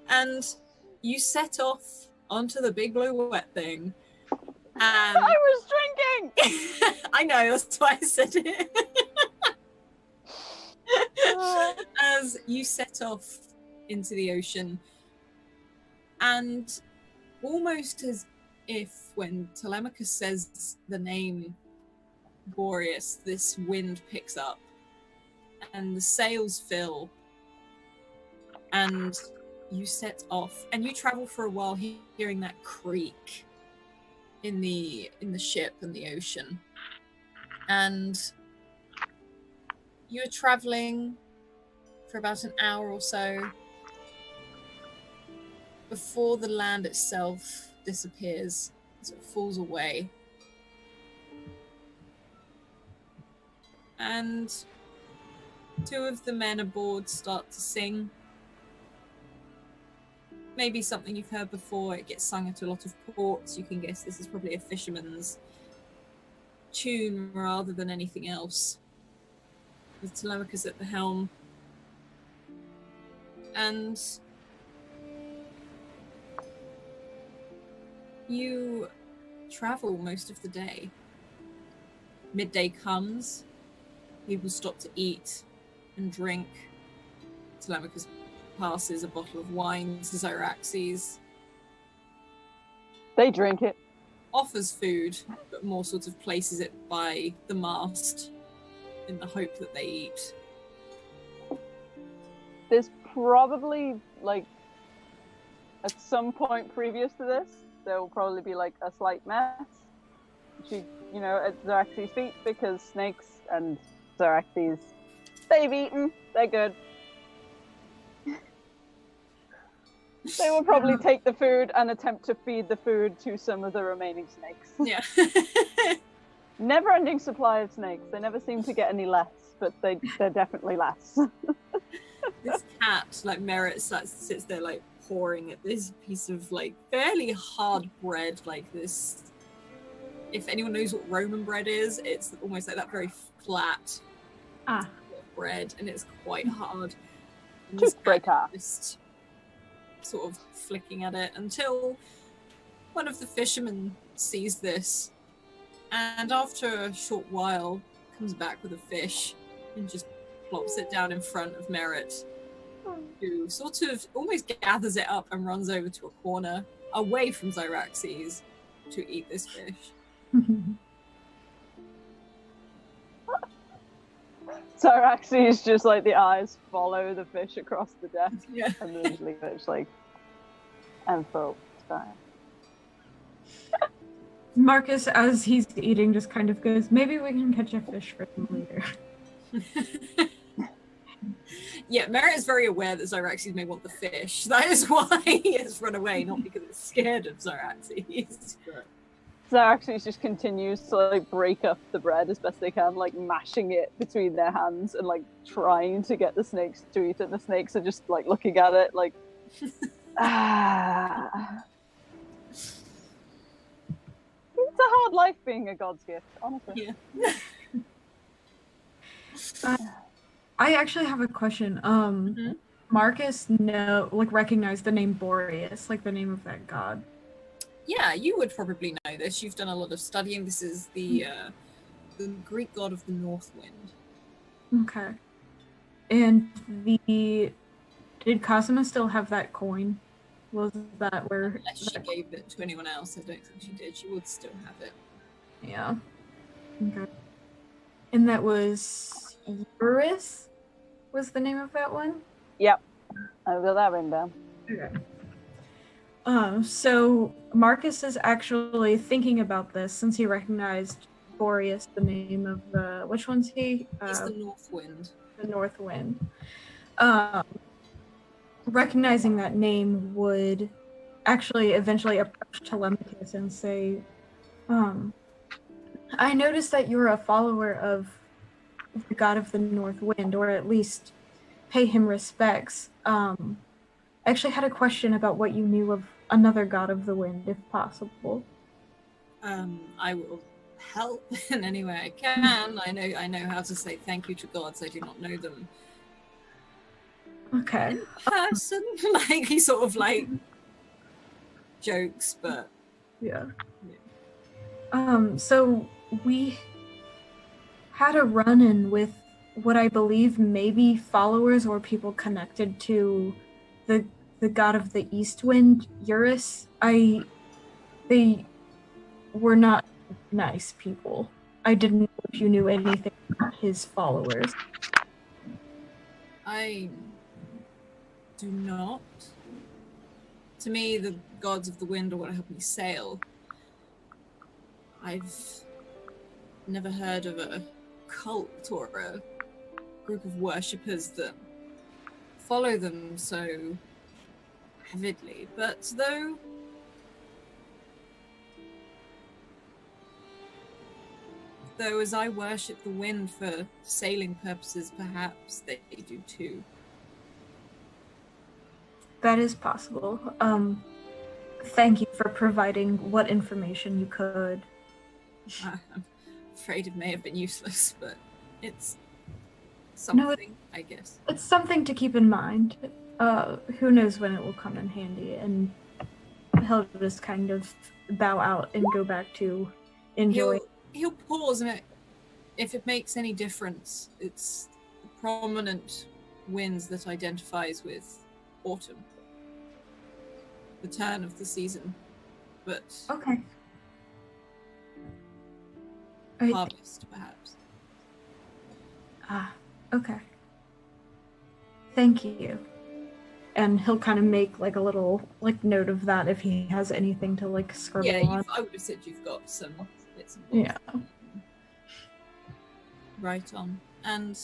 And you set off onto the big blue wet thing. And I was drinking! I know, that's why I said it. As you set off into the ocean, and almost as if when Telemachus says the name Boreas, this wind picks up and the sails fill and you set off and you travel for a while hearing that creak in the ship and the ocean, and you're traveling for about an hour or so before the land itself disappears, as it falls away. And 2 of the men aboard start to sing. Maybe something you've heard before. It gets sung at a lot of ports. You can guess this is probably a fisherman's tune rather than anything else. With Telemachus at the helm. And you travel most of the day. Midday comes. People stop to eat and drink. Telemachus passes a bottle of wine to Zyraxes. They drink it. Offers food, but more sort of places it by the mast in the hope that they eat. There's probably, like, at some point previous to this, there will probably be, like, a slight mess. At Zyraxes' feet, because snakes and Zyraxes, they've eaten. They're good. They will probably take the food and attempt to feed the food to some of the remaining snakes. Yeah. Never-ending supply of snakes. They never seem to get any less, but they're definitely less. This cat, like Merritt, sits there like pouring at this piece of like fairly hard bread, like this. If anyone knows what Roman bread is, it's almost like that very flat bread, and it's quite hard. And Just this break cat off. just sort of flicking at it until one of the fishermen sees this, and after a short while comes back with a fish and just plops it down in front of Merritt, who sort of almost gathers it up and runs over to a corner away from Zyraxes to eat this fish. Zyraxes just like the eyes follow the fish across the deck, Yeah. and then just leave it just like and full time. Marcus, as he's eating, just kind of goes, maybe we can catch a fish for him later. Yeah, Merritt is very aware that Zyraxes may want the fish. That is why he has run away, not because it's scared of Zyraxes. But... Zyraxes just continues to like break up the bread as best they can, like mashing it between their hands and like trying to get the snakes to eat it. And the snakes are just like looking at it like, ah. It's a hard life being a god's gift, honestly. Yeah. I actually have a question. Marcus recognized the name Boreas, like the name of that god. Yeah, you would probably know this. You've done a lot of studying. This is the Greek god of the North Wind. Okay. And did Cosima still have that coin? Was that where... Unless she gave it to anyone else, I don't think she did. She would still have it. Yeah. Okay. And that was Eurus? Was the name of that one? Yep. I've got that written down. Okay. So Marcus is actually thinking about this since he recognized Boreas, the name of the... Which one's he? He's the North Wind. The North Wind. Recognizing that name would actually eventually approach Telemachus and say, I noticed that you're a follower of the god of the North Wind, or at least pay him respects. I actually had a question about what you knew of another god of the wind, if possible. I will help in any way I can. I know how to say thank you to gods. I do not know them Okay. in person. Like he sort of like jokes, but Yeah. So we had a run-in with what I believe may be followers or people connected to the god of the East Wind, Eurus. They were not nice people. I didn't know if you knew anything about his followers. I do not. To me, the gods of the wind are what help me sail. I've never heard of a cult or a group of worshippers that follow them so avidly. But though as I worship the wind for sailing purposes, perhaps they do too. That is possible. Thank you for providing what information you could. I'm afraid it may have been useless, but it's something, I guess. It's something to keep in mind. Who knows when it will come in handy, and he'll just kind of bow out and go back to enjoy. He'll pause, and if it makes any difference, it's the prominent winds that identifies with autumn, the turn of the season, but Okay. harvest, perhaps. Okay. Thank you. And he'll kind of make like a little like note of that if he has anything to like scribble on. I would have said you've got some bits and bobs. Yeah. Right on. And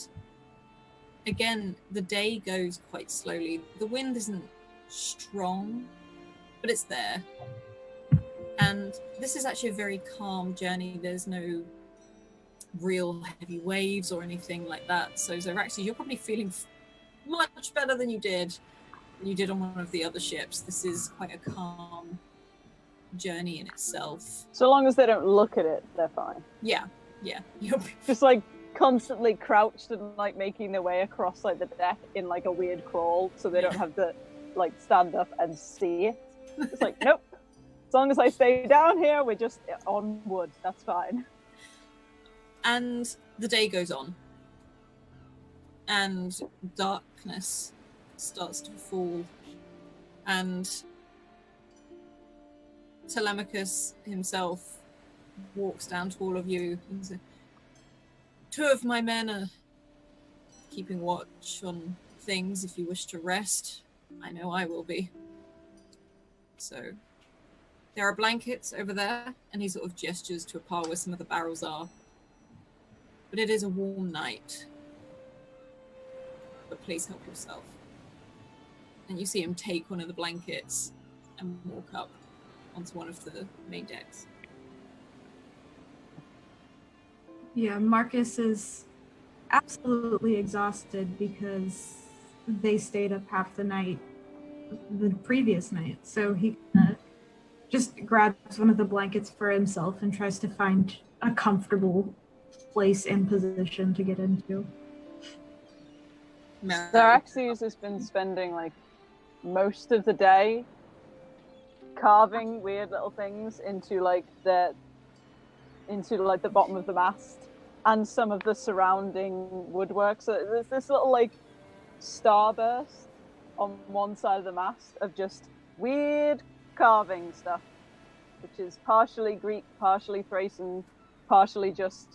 again, the day goes quite slowly. The wind isn't strong, but it's there. And this is actually a very calm journey. There's no real heavy waves or anything like that. So Zyraxes, you're probably feeling much better than you did on one of the other ships. This is quite a calm journey in itself. So long as they don't look at it, they're fine. Yeah. You'll be Just like constantly crouched and like making their way across like the deck in like a weird crawl, so they don't have to like stand up and see it. It's like, nope. As long as I stay down here, we're just on wood. That's fine. And the day goes on. And darkness starts to fall. And Telemachus himself walks down to all of you and says, 2 of my men are keeping watch on things. If you wish to rest, I know I will be. So there are blankets over there, and he sort of gestures to a pile where some of the barrels are. But it is a warm night. But please help yourself. And you see him take one of the blankets and walk up onto one of the main decks. Yeah, Marcus is absolutely exhausted because they stayed up half the night, the previous night. So he just grabs one of the blankets for himself and tries to find a comfortable place and position to get into. Xeraxes has been spending like most of the day carving weird little things into like the bottom of the mast and some of the surrounding woodwork. So there's this little like starburst on one side of the mast of just weird carving stuff, which is partially Greek, partially Thracian, partially just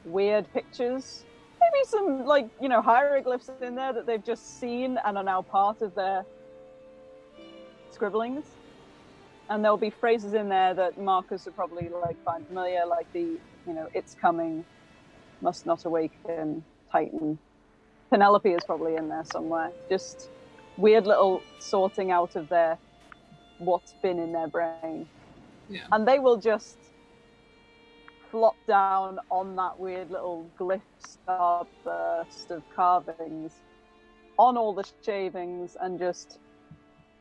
weird pictures. Maybe some like, you know, hieroglyphs in there that they've just seen and are now part of their scribblings. And there'll be phrases in there that Marcus would probably like find familiar, like the, you know, it's coming, must not awaken, Titan. Penelope is probably in there somewhere. Just weird little sorting out of their what's been in their brain. Yeah. And they will just flop down on that weird little glyph starburst of carvings on all the shavings and just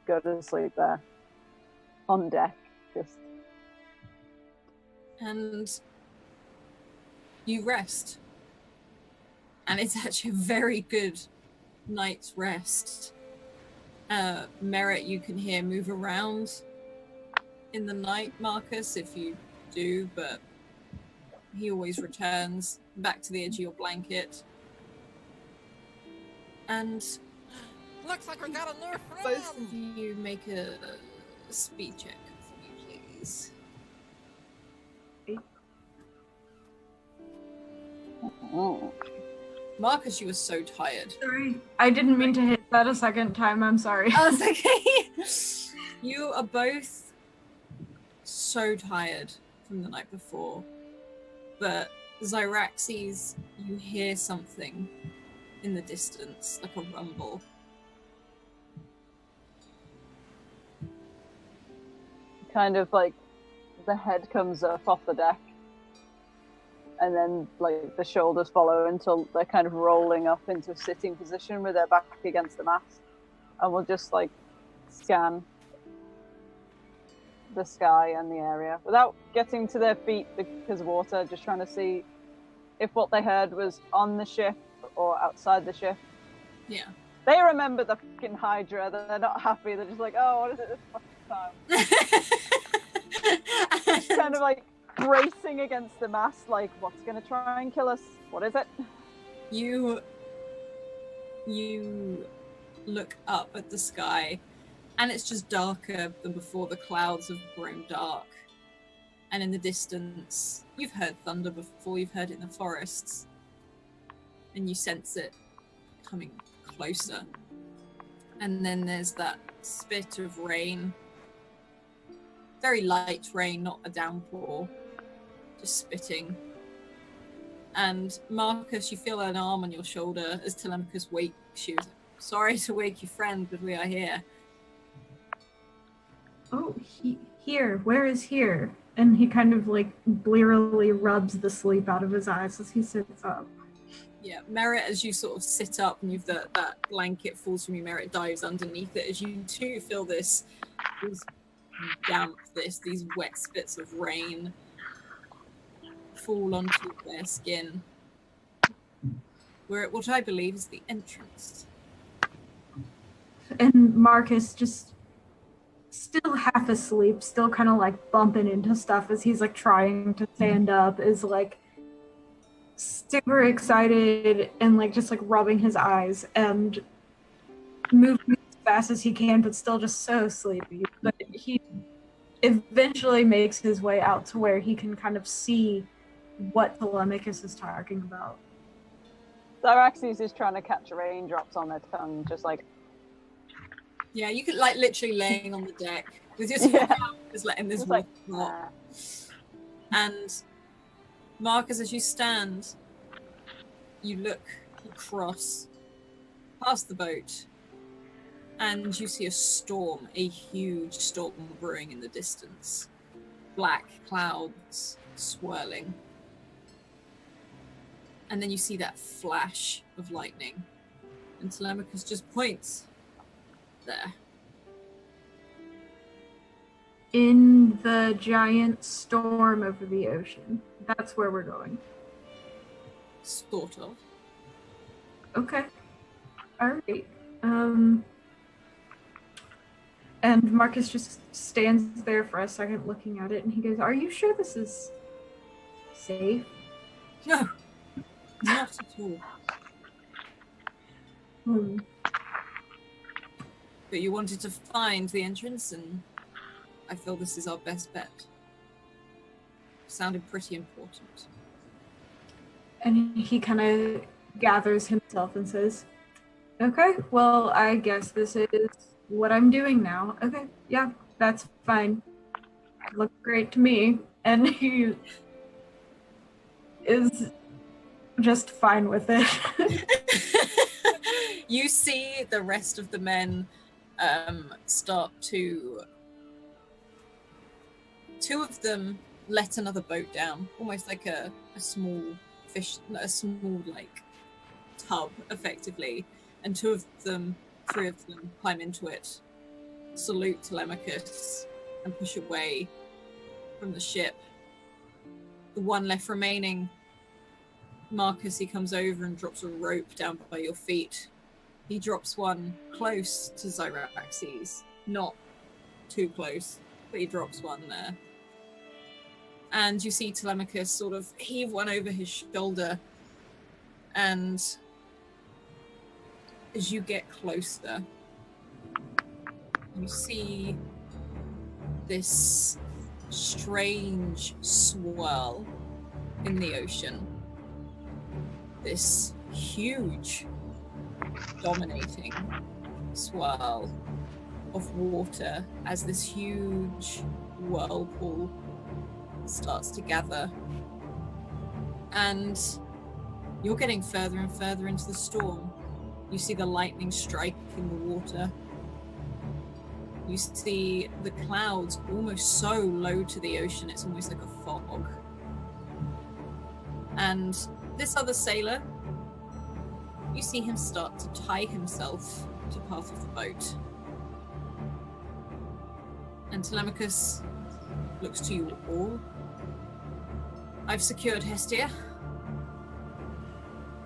go to sleep there. On deck, just. And you rest. And it's actually a very good night's rest. Merritt, you can hear move around in the night, Marcus, if you do, but he always returns back to the edge of your blanket. And looks like we got a new friend. Both of you make a speed check for me, please. Oh. Marcus, you were so tired. Sorry. I didn't mean to hit that a second time. I'm sorry. Oh, it's okay. You are both so tired from the night before. But Xeraxes, you hear something in the distance, like a rumble. Kind of like the head comes up off the deck and then like the shoulders follow until they're kind of rolling up into a sitting position with their back against the mast, and we'll just like scan the sky and the area without getting to their feet because of water, just trying to see if what they heard was on the ship or outside the ship. Yeah. They remember the fucking Hydra, they're not happy, they're just like, oh, what is it this fucking time? Kind of like bracing against the mast, like, what's gonna try and kill us? What is it? You look up at the sky, and it's just darker than before. The clouds have grown dark. And in the distance, you've heard thunder before, you've heard it in the forests. And you sense it coming closer. And then there's that spit of rain. Very light rain, not a downpour. Just spitting. And Marcus, you feel an arm on your shoulder as Telemachus wakes you. Sorry to wake your friend, but we are here. Oh, here. Where is here? And he kind of like blearily rubs the sleep out of his eyes as he sits up. Yeah, Merritt, as you sort of sit up and you've that blanket falls from you, Merritt dives underneath it as you too feel these wet spits of rain fall onto their skin. We're at what I believe is the entrance. And Marcus just still half asleep, still kind of like bumping into stuff as he's like trying to stand up, is like super excited and like just like rubbing his eyes and moving as fast as he can, but still just so sleepy. But he eventually makes his way out to where he can kind of see what Telemachus is talking about. Cyraxes is trying to catch raindrops on their tongue, just like... Yeah, you could like literally laying on the deck with your tongue out, just letting this water drop. And Marcus, as you stand, you look across past the boat and you see a storm, a huge storm brewing in the distance. Black clouds swirling. And then you see that flash of lightning. And Telemachus just points there. In the giant storm over the ocean. That's where we're going. Sort of. Okay. Alright. And Marcus just stands there for a second looking at it and he goes, "Are you sure this is safe?" No. Not at all. But you wanted to find the entrance, and I feel this is our best bet. Sounded pretty important. And he kind of gathers himself and says, "Okay, well, I guess this is what I'm doing now. Okay, yeah, that's fine. Looked great to me." And he is just fine with it. You see the rest of the men start to... Two of them let another boat down, almost like a small fish, a small like tub, effectively. And three of them climb into it, salute Telemachus, and push away from the ship. The one left remaining, Marcus, he comes over and drops a rope down by your feet. He drops one close to Cyraxes, not too close, but he drops one there. And you see Telemachus sort of heave one over his shoulder, and as you get closer, you see this strange swirl in the ocean. This huge, dominating swirl of water as this huge whirlpool starts to gather. And you're getting further and further into the storm. You see the lightning strike in the water. You see the clouds almost so low to the ocean, it's almost like a fog. And this other sailor, you see him start to tie himself to part of the boat. And Telemachus looks to you all. "I've secured Hestia.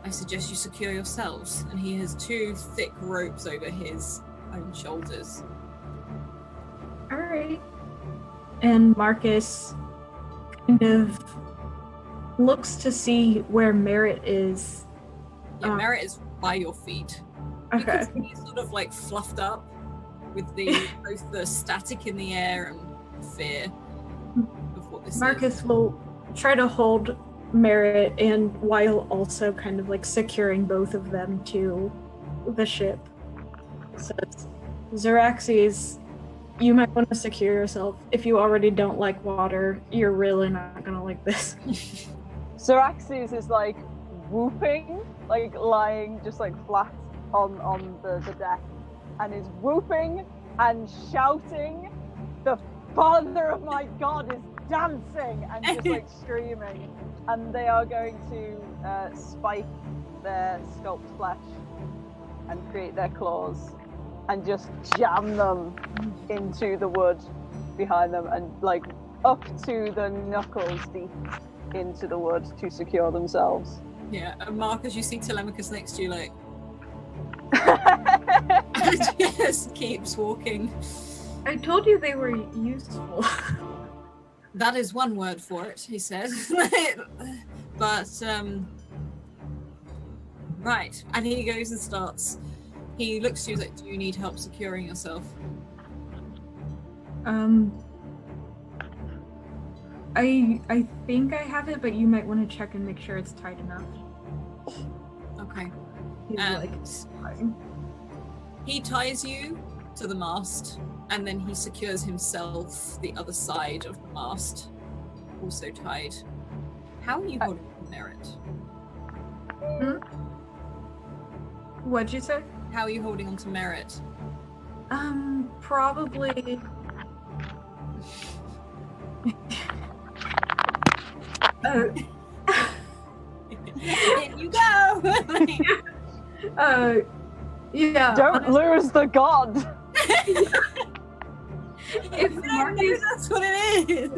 I suggest you secure yourselves." And he has two thick ropes over his own shoulders. Alright. And Marcus kind of looks to see where Merritt is. Yeah, Merritt is by your feet. Okay. You can see he's sort of like fluffed up with both the static in the air and fear of what this Marcus is. will try to hold Merritt, and while also kind of like securing both of them to the ship. Says, "Cyraxes, you might want to secure yourself. If you already don't like water, you're really not gonna like this." Cyraxes is like whooping, like lying just like flat on the deck, and is whooping and shouting, "The father of my god is dancing!" and just like screaming. And they are going to spike their sculpt flesh and create their claws and just jam them into the wood behind them and like up to the knuckles deep into the wood to secure themselves. Yeah, and Marcus, you see Telemachus next to you, like, I and just keeps walking. I told you they were useful. That is one word for it, he said. But, right. And he goes and starts. He looks to you like, do you need help securing yourself? I think I have it, but you might want to check and make sure it's tight enough. Okay. He's And fine. he ties you to the mast, and then he secures himself the other side of the mast, also tied. How are you holding the merit? What'd you say? How are you holding on to merit? Probably. In you go! Yeah. don't lose the god. If Marcus, That's what it is!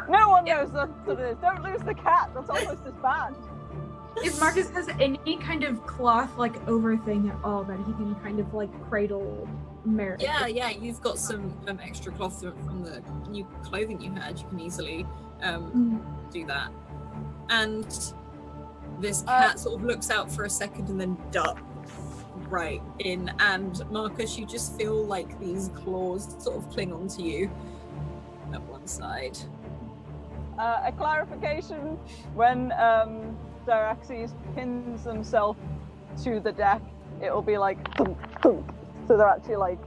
No one knows that's what it is. Don't lose the cat. That's almost as bad. if Marcus has any kind of cloth over thing at all that he can kind of cradle Merit. Yeah, you've got some extra cloth from the new clothing you had. You can easily do that. And this cat sort of looks out for a second and then ducks right in. And Marcus, you just feel like these claws sort of cling onto you at one side. A clarification: when Dyraxes pins himself to the deck, it will be like thunk, thunk. So they're actually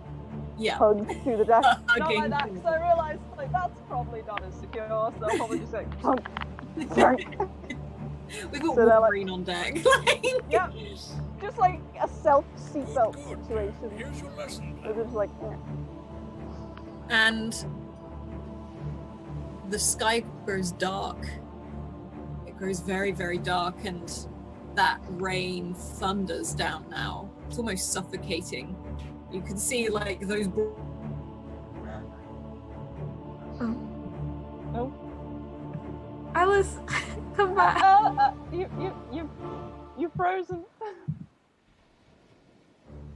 hugged to the deck. Not like that, because I realised that's probably not as secure, so they'll probably just thunk, thunk. We've got Wolverine on deck. Yep. Just like a self-seatbelt situation. Here's your lesson. They're just And the sky grows dark. It grows very, very dark, and that rain thunders down now. It's almost suffocating. You can see those. Oh. Alice, come back. You've frozen.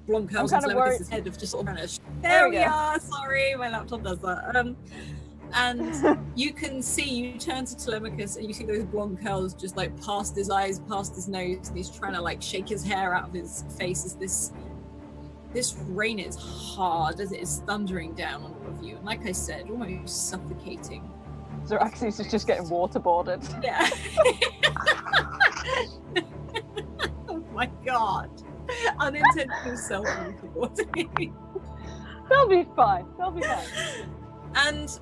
Blomkels and Telemachus' head have just sort of vanished. There we are. Sorry, my laptop does that. And you can see, you turn to Telemachus and you see those blonde curls just past his eyes, past his nose, and he's trying to shake his hair out of his face as this rain is hard as it is thundering down on all of you. And like I said, almost suffocating. Dyraxes is just getting waterboarded. Yeah. Oh my god. Unintentional self-waterboarding. They'll be fine. And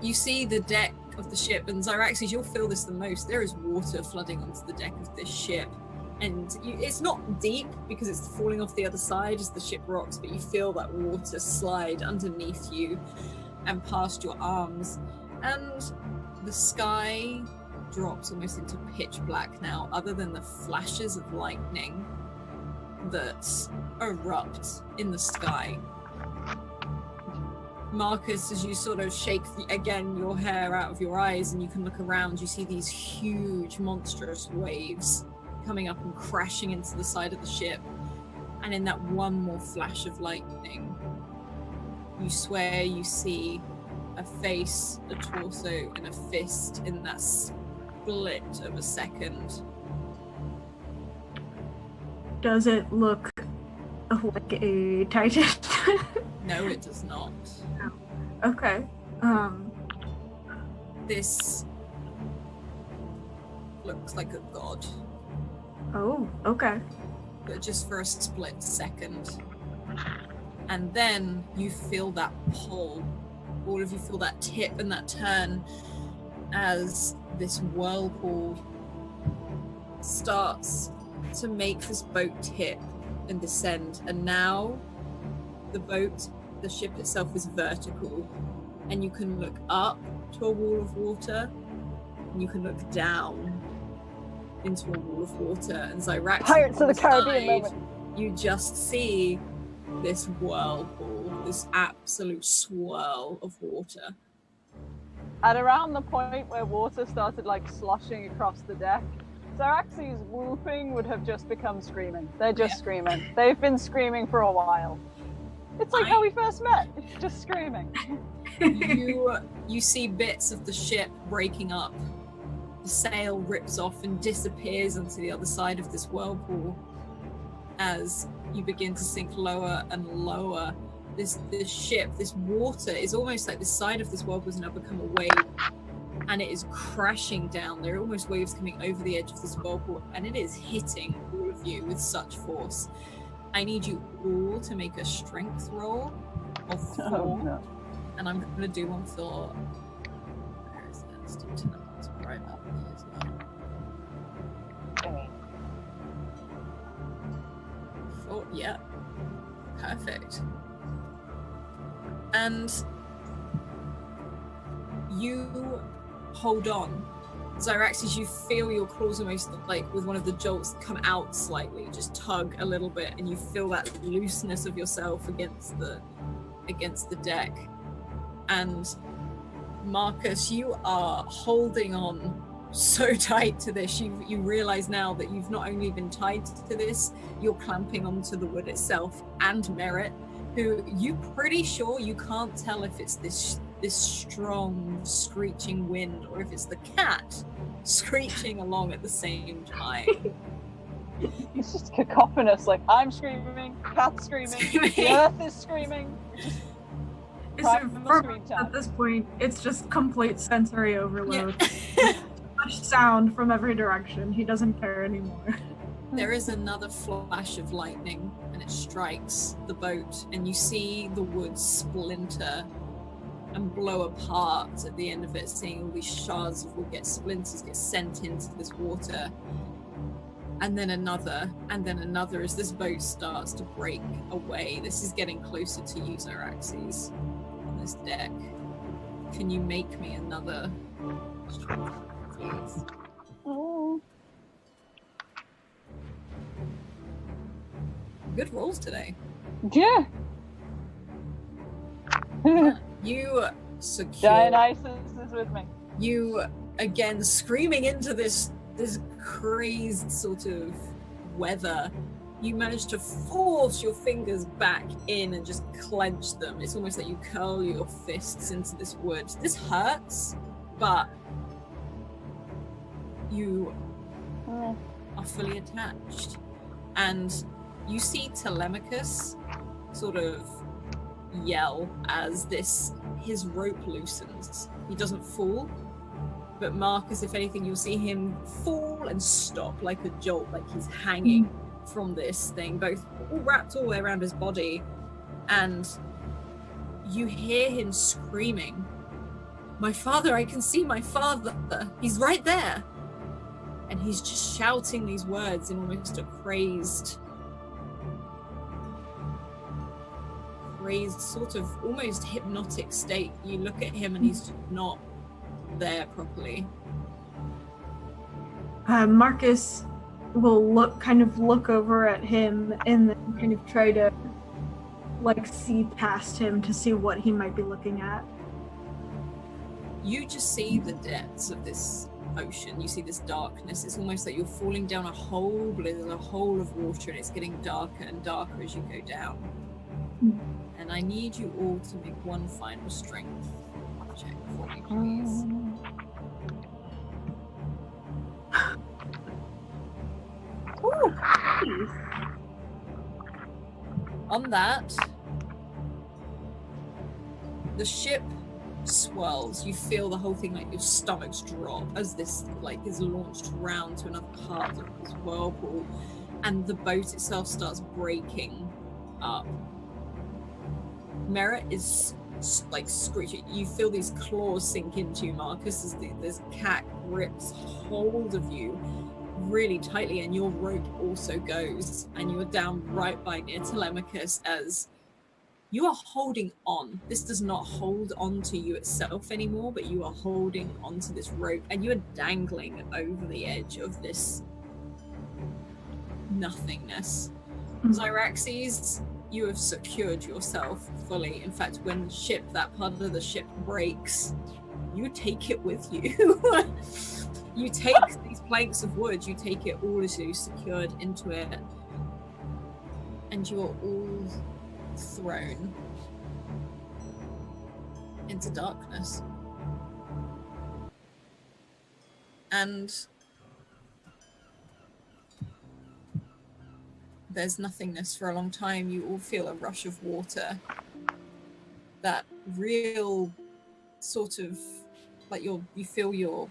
you see the deck of the ship, and Dyraxes, you'll feel this the most. There is water flooding onto the deck of this ship. And it's not deep because it's falling off the other side as the ship rocks, but you feel that water slide underneath you and past your arms. And the sky drops almost into pitch black now, other than the flashes of lightning that erupt in the sky. Marcus, as you sort of shake your hair out of your eyes and you can look around, you see these huge monstrous waves coming up and crashing into the side of the ship. And in that one more flash of lightning, you swear you see a face, a torso, and a fist in that split of a second. Does it look like a Titan? No, it does not. No. Okay. This looks like a god. Oh, okay. But just for a split second. And then you feel that pull. All of you feel that tip and that turn as this whirlpool starts to make this boat tip and descend. And now the ship itself is vertical, and you can look up to a wall of water, and you can look down into a wall of water. And Dyraxes, Pirates of the Caribbean moment. You just see this whirlpool, this absolute swirl of water. At around the point where water started sloshing across the deck, Xaraxi's whooping would have just become screaming. They're just screaming. They've been screaming for a while. It's like how we first met. It's just screaming. You see bits of the ship breaking up. The sail rips off and disappears onto the other side of this whirlpool as you begin to sink lower and lower. This ship, this water is almost like the side of this whirlpool has now become a wave, and it is crashing down. There are almost waves coming over the edge of this whirlpool, and it is hitting all of you with such force. I need you all to make a strength roll of 4. Oh, no. And I'm going to do one for... Where is it? Let's do tonight. It's right up here as well. Oh, yeah. Perfect. And you hold on. Xyraxis, you feel your claws almost like with one of the jolts come out slightly, just tug a little bit, and you feel that looseness of yourself against the deck. And Marcus, you are holding on so tight to this. You realize now that you've not only been tied to this, you're clamping onto the wood itself. And Merritt, who you're pretty sure you can't tell if it's this strong screeching wind or if it's the cat screeching along at the same time. It's just cacophonous, like I'm screaming, cat's screaming, the earth is screaming. At this point, it's just complete sensory overload. Much sound from every direction. He doesn't care anymore. There is another flash of lightning, and it strikes the boat, and you see the wood splinter and blow apart at the end of it, seeing all these shards of wood get splinters, get sent into this water. And then another as this boat starts to break away. This is getting closer to you, Xyraxis, on this deck. Can you make me another strength, please? Oh. Good rolls today. Yeah. You secure. Dionysus is with me. You again screaming into this crazed sort of weather. You manage to force your fingers back in and just clench them. It's almost like you curl your fists into this wood. This hurts, but you are fully attached. And you see Telemachus sort of yell as his rope loosens. He doesn't fall, but Marcus, if anything, you'll see him fall and stop like a jolt, like he's hanging from this thing, both all wrapped all the way around his body. And you hear him screaming, "My father, I can see my father, he's right there." And he's just shouting these words in almost a crazed sort of almost hypnotic state. You look at him and he's not there properly. Marcus will look over at him and then kind of try to see past him to see what he might be looking at. You just see the depths of this ocean. You see this darkness. It's almost like you're falling down a hole, but there's a hole of water and it's getting darker and darker as you go down. And I need you all to make one final strength check for me, please. Ooh, please. On that, the ship swirls. You feel the whole thing, like your stomachs drop as this is launched round to another part of this whirlpool, and the boat itself starts breaking up. Merritt is screeching. You feel these claws sink into you, Marcus, as this cat grips hold of you really tightly, and your rope also goes, and you are down right by near Telemachus as you are holding on. This does not hold on to you itself anymore, but you are holding onto this rope, and you are dangling over the edge of this nothingness. Xyraxis, you have secured yourself fully. In fact, when that part of the ship breaks, you take it with you. You take these planks of wood, you take it all as you secured into it, and you are all thrown into darkness. And there's nothingness for a long time. You all feel a rush of water. That real sort of like you feel your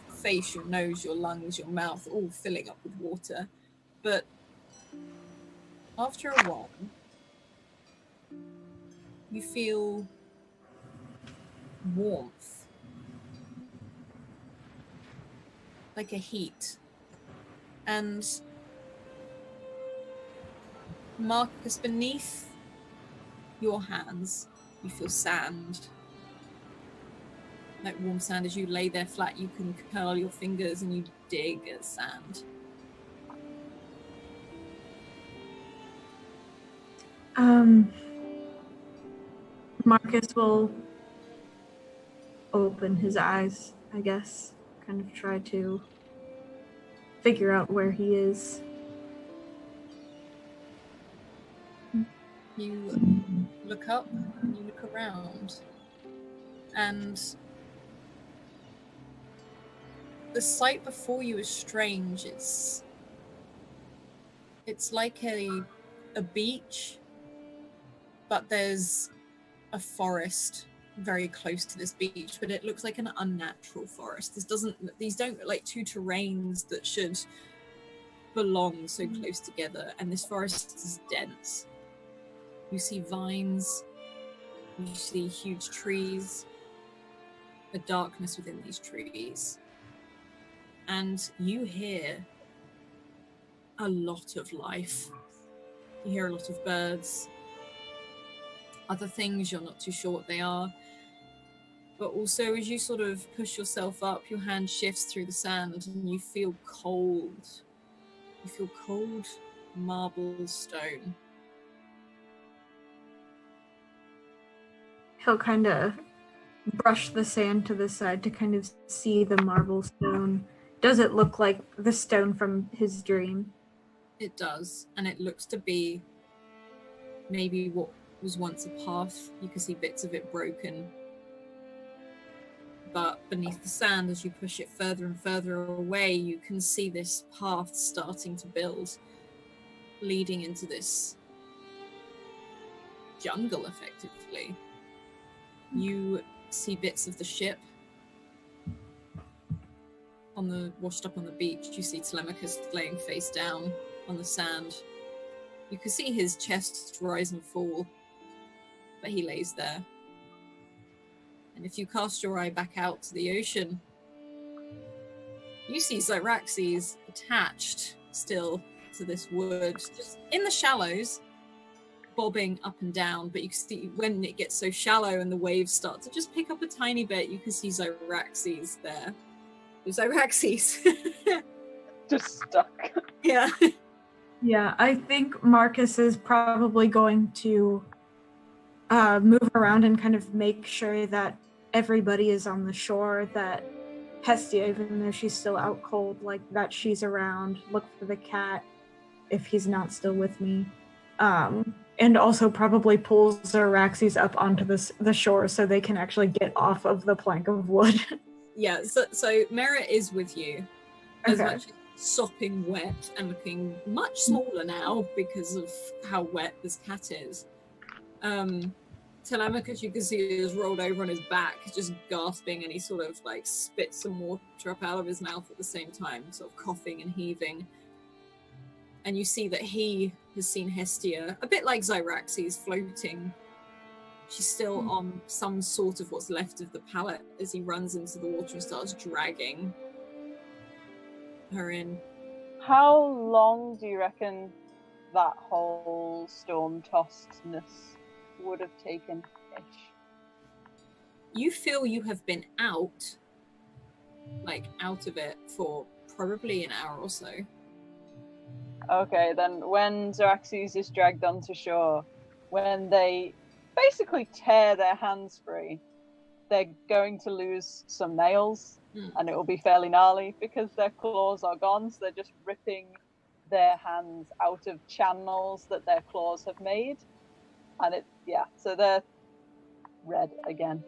face, your nose, your lungs, your mouth all filling up with water. But after a while, you feel warmth, like a heat. And Marcus, beneath your hands, you feel sand. Like warm sand. As you lay there flat, you can curl your fingers and you dig at sand. Marcus will open his eyes, I guess, kind of try to figure out where he is. You look up and you look around, and the sight before you is strange. It's like a beach, but there's a forest very close to this beach, but it looks like an unnatural forest. These don't look like two terrains that should belong so close together, and this forest is dense. You see vines, you see huge trees, the darkness within these trees, and you hear a lot of life. You hear a lot of birds, other things, you're not too sure what they are. But also, as you sort of push yourself up, your hand shifts through the sand and you feel cold. You feel cold marble stone. He'll kind of brush the sand to the side to kind of see the marble stone. Does it look like the stone from his dream? It does, and it looks to be maybe what was once a path. You can see bits of it broken. But beneath the sand, as you push it further and further away, you can see this path starting to build, leading into this jungle, effectively. You see bits of the ship washed up on the beach. You see Telemachus laying face down on the sand. You can see his chest rise and fall, but he lays there. And if you cast your eye back out to the ocean, you see Cyraxes attached still to this wood, just in the shallows, bobbing up and down. But you can see when it gets so shallow and the waves start to just pick up a tiny bit, you can see Cyraxes there. Cyraxes. Just stuck. Yeah. Yeah, I think Marcus is probably going to move around and kind of make sure that everybody is on the shore, that Hestia, even though she's still out cold, like that she's around, look for the cat if he's not still with me. And also probably pulls Cyraxes up onto the shore so they can actually get off of the plank of wood. Yeah, so Merritt is with you. As Okay. much as sopping wet and looking much smaller now because of how wet this cat is. Telemachus, you can see, is rolled over on his back, just gasping, and he sort of like spits some water up out of his mouth at the same time, sort of coughing and heaving. And you see that he has seen Hestia, a bit like Cyraxes, floating. She's still on some sort of what's left of the pallet as he runs into the water and starts dragging her in. How long do you reckon that whole storm-tossedness would have taken ish? You feel you have been out of it for probably an hour or so. Okay, then when Cyraxes is dragged onto shore, when they basically tear their hands free, they're going to lose some nails and it will be fairly gnarly because their claws are gone, so they're just ripping their hands out of channels that their claws have made. And so they're red again.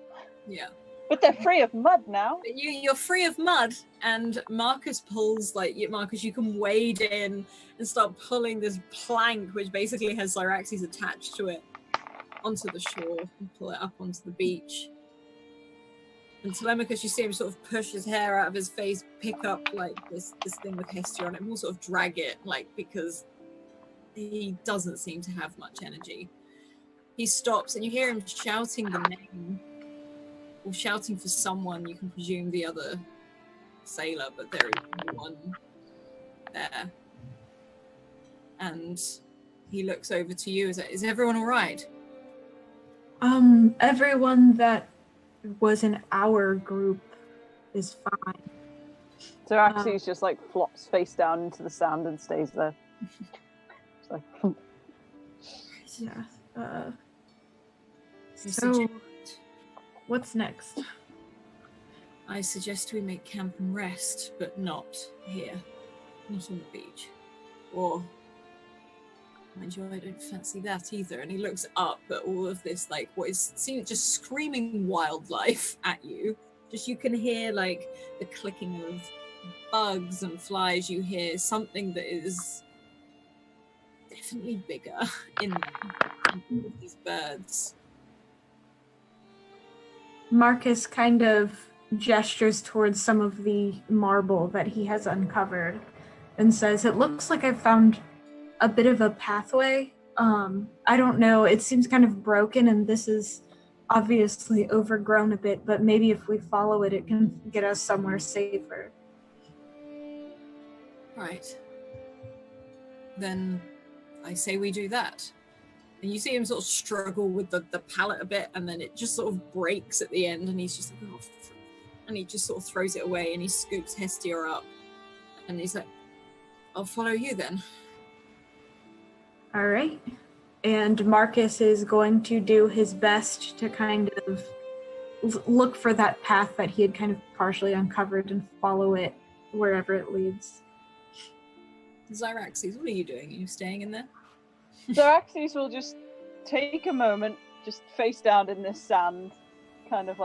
Yeah. But they're free of mud now. You're free of mud, and Marcus pulls, Marcus, you can wade in and start pulling this plank, which basically has Cyraxes attached to it, onto the shore, and pull it up onto the beach. And Telemachus, you see him sort of push his hair out of his face, pick up this thing with Hestia on it, and we'll sort of drag it, because he doesn't seem to have much energy. He stops, and you hear him shouting the name, or shouting for someone. You can presume the other sailor, but there is no one there. And he looks over to you. Is everyone all right? Everyone that was in our group is fine. Cyraxes just flops face down into the sand and stays there. Yeah. So, what's next? I suggest we make camp and rest, but not here. Not on the beach. Or, mind you, I don't fancy that either. And he looks up at all of this, what seems just screaming wildlife at you. Just you can hear, the clicking of bugs and flies. You hear something that is definitely bigger in there. And all of these birds. Marcus kind of gestures towards some of the marble that he has uncovered and says, "It looks like I've found a bit of a pathway. I don't know, it seems kind of broken, and this is obviously overgrown a bit, but maybe if we follow it, it can get us somewhere safer." Right. Then I say we do that. And you see him sort of struggle with the pallet a bit, and then it just sort of breaks at the end, and he's just like, and he just sort of throws it away, and he scoops Hestia up, and he's like, "I'll follow you then." All right. And Marcus is going to do his best to kind of look for that path that he had kind of partially uncovered and follow it wherever it leads. Cyraxes, what are you doing? Are you staying in there? Cyraxes will just take a moment, just face down in this sand, kind of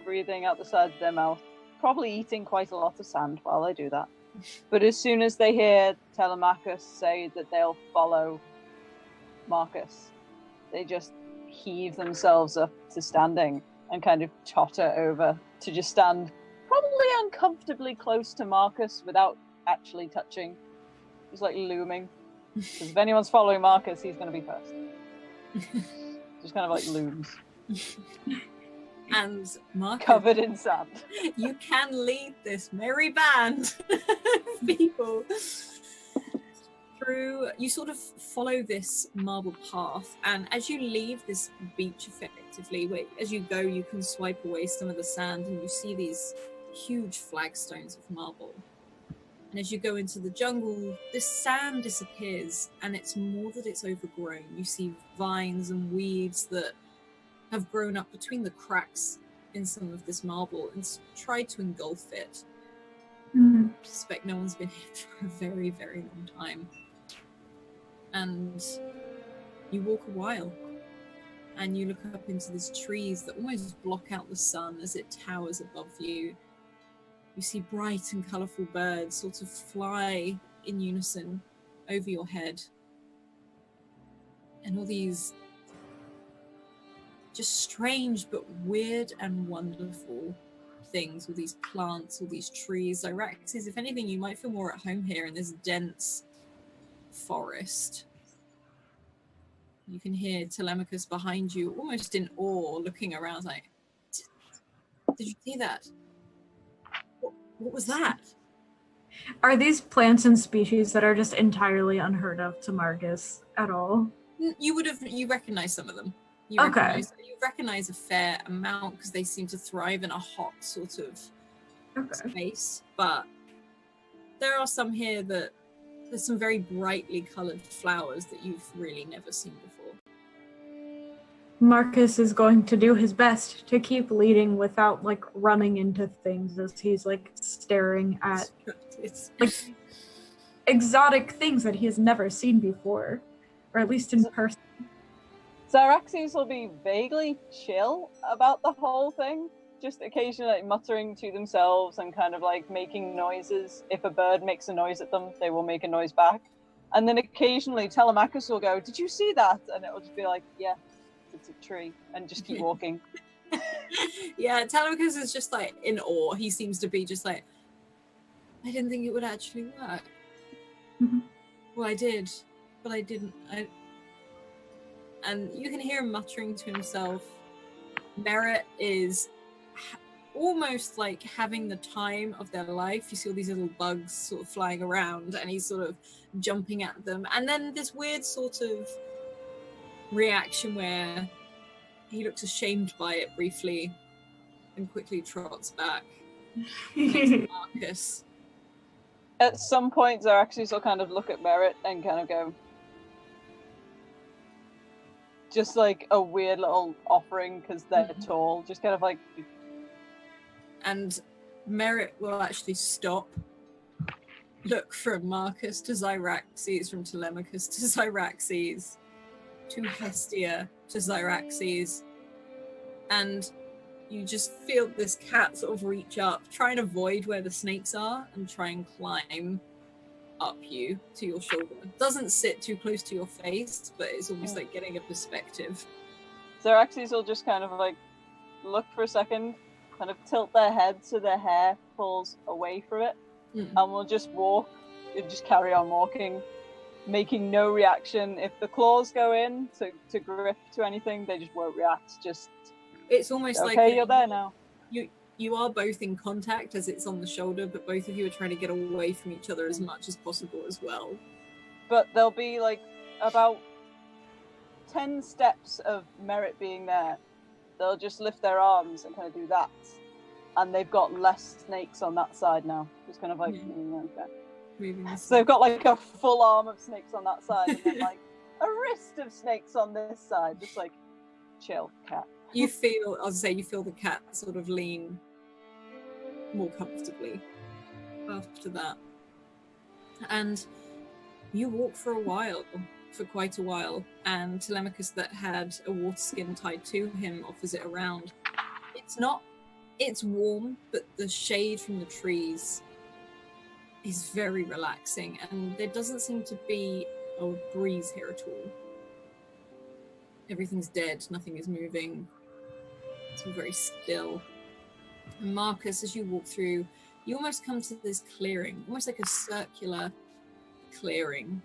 breathing out the side of their mouth, probably eating quite a lot of sand while they do that. But as soon as they hear Telemachus say that they'll follow Marcus, they just heave themselves up to standing and kind of totter over to just stand probably uncomfortably close to Marcus without actually touching, just looming. Because if anyone's following Marcus, he's going to be first. Just kind of looms. And Marcus, covered in sand. You can lead this merry band of people through. You sort of follow this marble path, and as you leave this beach, effectively, as you go, you can swipe away some of the sand, and you see these huge flagstones of marble. And as you go into the jungle, this sand disappears, and it's more that it's overgrown. You see vines and weeds that have grown up between the cracks in some of this marble and tried to engulf it. I suspect no one's been here for a very, very long time. And you walk a while, and you look up into these trees that almost block out the sun as it towers above you. You see bright and colourful birds sort of fly in unison over your head. And all these just strange but weird and wonderful things, all these plants, all these trees. Cyraxes, if anything, you might feel more at home here in this dense forest. You can hear Telemachus behind you, almost in awe, looking around did you see that? What was that? Are these plants and species that are just entirely unheard of to Marcus at all? You recognize some of them. You recognize a fair amount because they seem to thrive in a hot sort of space. But there are some here that there's some very brightly coloured flowers that you've really never seen before. Marcus is going to do his best to keep leading without like running into things as he's like staring at like exotic things that he has never seen before, or at least in person. Zyraxes will be vaguely chill about the whole thing, just occasionally like, muttering to themselves and kind of like making noises. If a bird makes a noise at them, they will make a noise back. And then occasionally Telemachus will go, "Did you see that?" And it'll just be like, "Yeah, it's a tree," and just keep walking. Yeah, Telemachus is just like in awe. He seems to be just like, I didn't think it would actually work. Mm-hmm. Well, I did, but I didn't. And you can hear him muttering to himself. Merritt is almost like having the time of their life. You see all these little bugs sort of flying around, and he's sort of jumping at them. And then this weird sort of reaction where he looks ashamed by it briefly and quickly trots back next to Marcus. At some point, Zyraxes will kind of look at Merritt and kind of go, just like a weird little offering because they're tall, just kind of like. And Merritt will actually stop, look from Marcus to Zyraxes, from Telemachus to Zyraxes, to Hestia to Zyraxes, and you just feel this cat sort of reach up, try and avoid where the snakes are, and try and climb up you to your shoulder. Doesn't sit too close to your face, but it's almost like getting a perspective. Zyraxes will just kind of like look for a second, kind of tilt their head so their hair falls away from it, and we'll just walk, just carry on walking, making no reaction. If the claws go in to grip to anything, they just won't react. Just it's almost okay, like you're there now. You are both in contact as it's on the shoulder, but both of you are trying to get away from each other as much as possible as well. But there'll be like about 10 steps of Merritt being there. They'll just lift their arms and kind of do that. And they've got less snakes on that side now. Just kind of like, okay. So they've got like a full arm of snakes on that side and then like a wrist of snakes on this side. Just like, chill, cat. You feel the cat sort of lean more comfortably after that. And you walk for quite a while, and Telemachus, that had a water skin tied to him, offers it around. It's warm, but the shade from the trees is very relaxing, and there doesn't seem to be a breeze here at all. Everything's dead, nothing is moving. It's all very still. And Marcus, as you walk through, you almost come to this clearing, almost like a circular clearing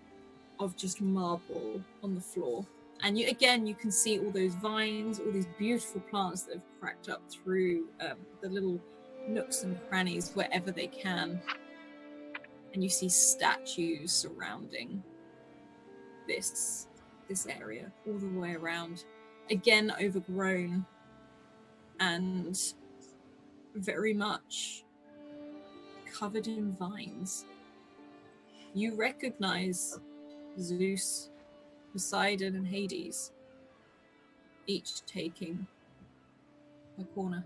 of just marble on the floor. And you can see all those vines, all these beautiful plants that have cracked up through the little nooks and crannies wherever they can. And you see statues surrounding this area all the way around. Again, overgrown and very much covered in vines. You recognize Zeus, Poseidon, and Hades, each taking a corner.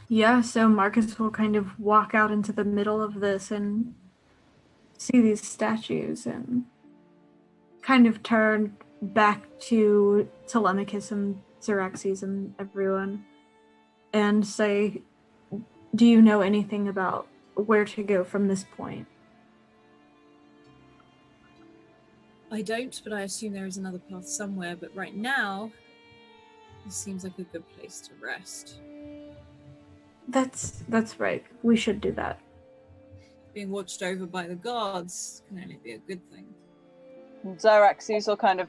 Yeah, so Marcus will kind of walk out into the middle of this and see these statues and kind of turn back to Telemachus and Zyraxes and everyone and say, do you know anything about where to go from this point? I don't, but I assume there is another path somewhere, but right now, this seems like a good place to rest. That's right. We should do that. Being watched over by the gods can only be a good thing. Zyraxes will kind of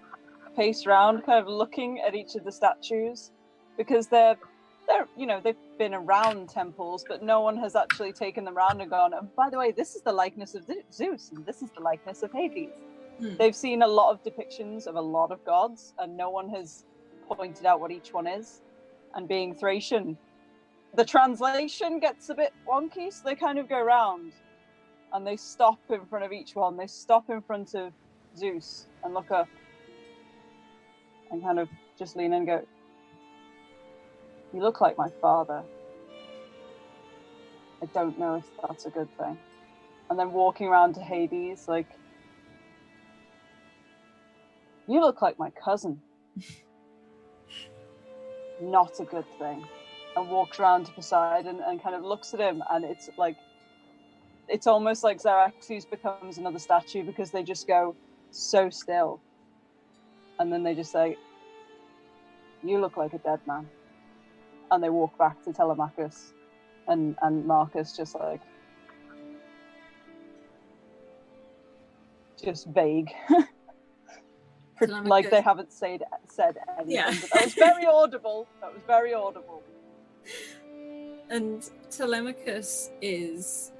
pace around, kind of looking at each of the statues, because they've been around temples, but no one has actually taken them around and gone, and by the way, this is the likeness of Zeus, and this is the likeness of Hades. They've seen a lot of depictions of a lot of gods, and no one has pointed out what each one is. And being Thracian, the translation gets a bit wonky, so they kind of go around and they stop in front of each one. They stop in front of Zeus and look up and kind of just lean in and go, "You look like my father. I don't know if that's a good thing." And then walking around to Hades, like, "You look like my cousin. Not a good thing." And walks around to Poseidon and kind of looks at him, and it's like, it's almost like Xeraxes becomes another statue because they just go so still. And then they just say, "You look like a dead man." And they walk back to Telemachus, and Marcus just like, just vague. Like they haven't said anything. Yeah. But that was very audible. That was very audible. And Telemachus he's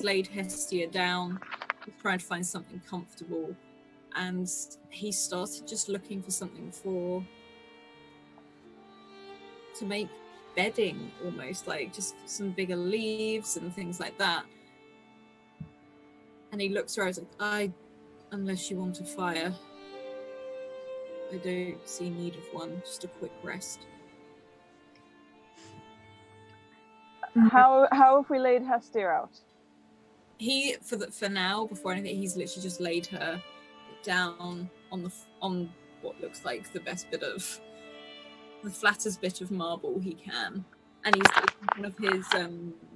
laid Hestia down. He's trying to find something comfortable. And he started just looking for something to make bedding, almost like just some bigger leaves and things like that. And he looks around like, unless you want a fire, I don't see need of one, just a quick rest. How have we laid Hestia out? He, for now, before anything, he's literally just laid her down on what looks like the flattest bit of marble he can, and he's taken one of his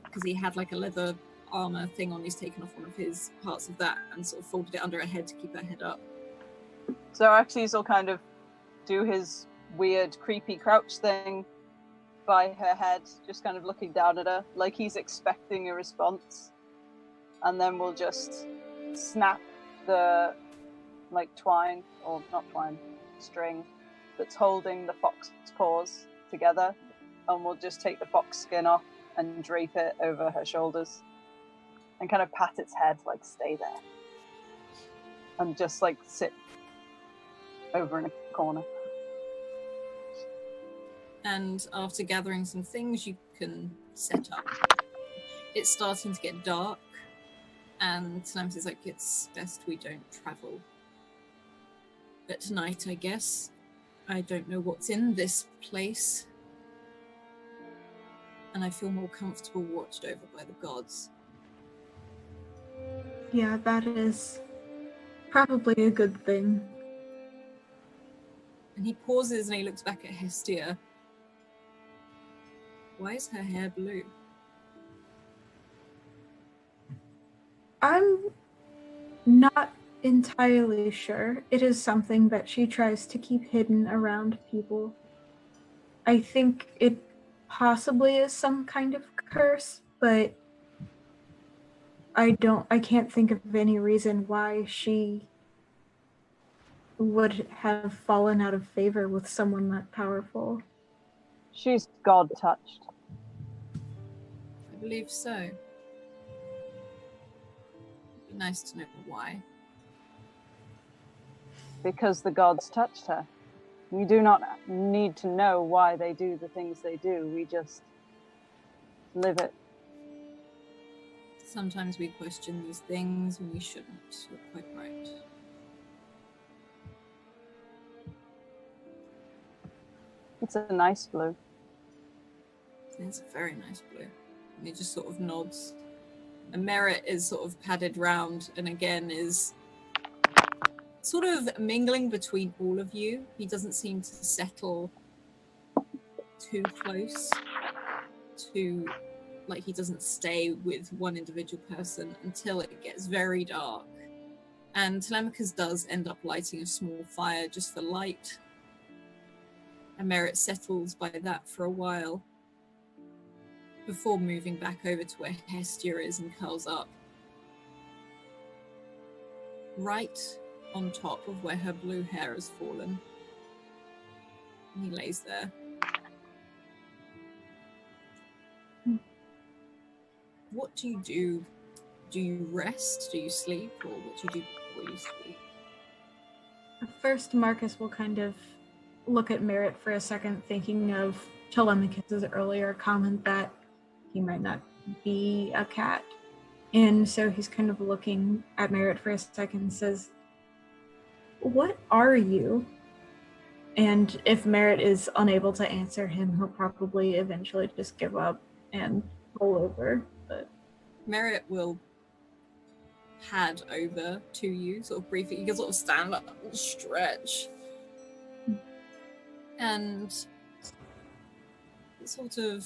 because he had like a leather armor thing on. He's taken off one of his parts of that and sort of folded it under her head to keep her head up. So Xeraxes will kind of do his weird, creepy crouch thing by her head, just kind of looking down at her, like he's expecting a response. And then we'll just snap the, like, twine, or not twine, string that's holding the fox paws together. And we'll just take the fox skin off and drape it over her shoulders. And kind of pat its head, like, stay there. And just, like, sit over in a corner. And after gathering some things, you can set up. It's starting to get dark, and Telemachus is like, it's best we don't travel. But tonight, I guess, I don't know what's in this place, and I feel more comfortable watched over by the gods. Yeah, that is probably a good thing. And he pauses and he looks back at Hestia. Why is her hair blue? I'm not entirely sure. It is something that she tries to keep hidden around people. I think it possibly is some kind of curse, but I can't think of any reason why she would have fallen out of favor with someone that powerful. She's God-touched. I believe so. It'd be nice to know why. Because the gods touched her. We do not need to know why they do the things they do. We just live it. Sometimes we question these things when we shouldn't. You're quite right. It's a nice blue. It's a very nice blue. And he just sort of nods. And Merritt is sort of padded round and again is sort of mingling between all of you. He doesn't seem to settle too close to, like, he doesn't stay with one individual person until it gets very dark. And Telemachus does end up lighting a small fire just for light. And Merritt settles by that for a while before moving back over to where Hestia is and curls up. Right on top of where her blue hair has fallen. And he lays there. What do you do? Do you rest? Do you sleep? Or what do you do before you sleep? First, Marcus will kind of look at Merritt for a second, thinking of Telemachus' earlier comment that he might not be a cat. And so he's kind of looking at Merritt for a second and says, what are you? And if Merritt is unable to answer him, he'll probably eventually just give up and roll over. But Merritt will pad over to you, sort of briefly. You can sort of stand up and stretch. And it sort of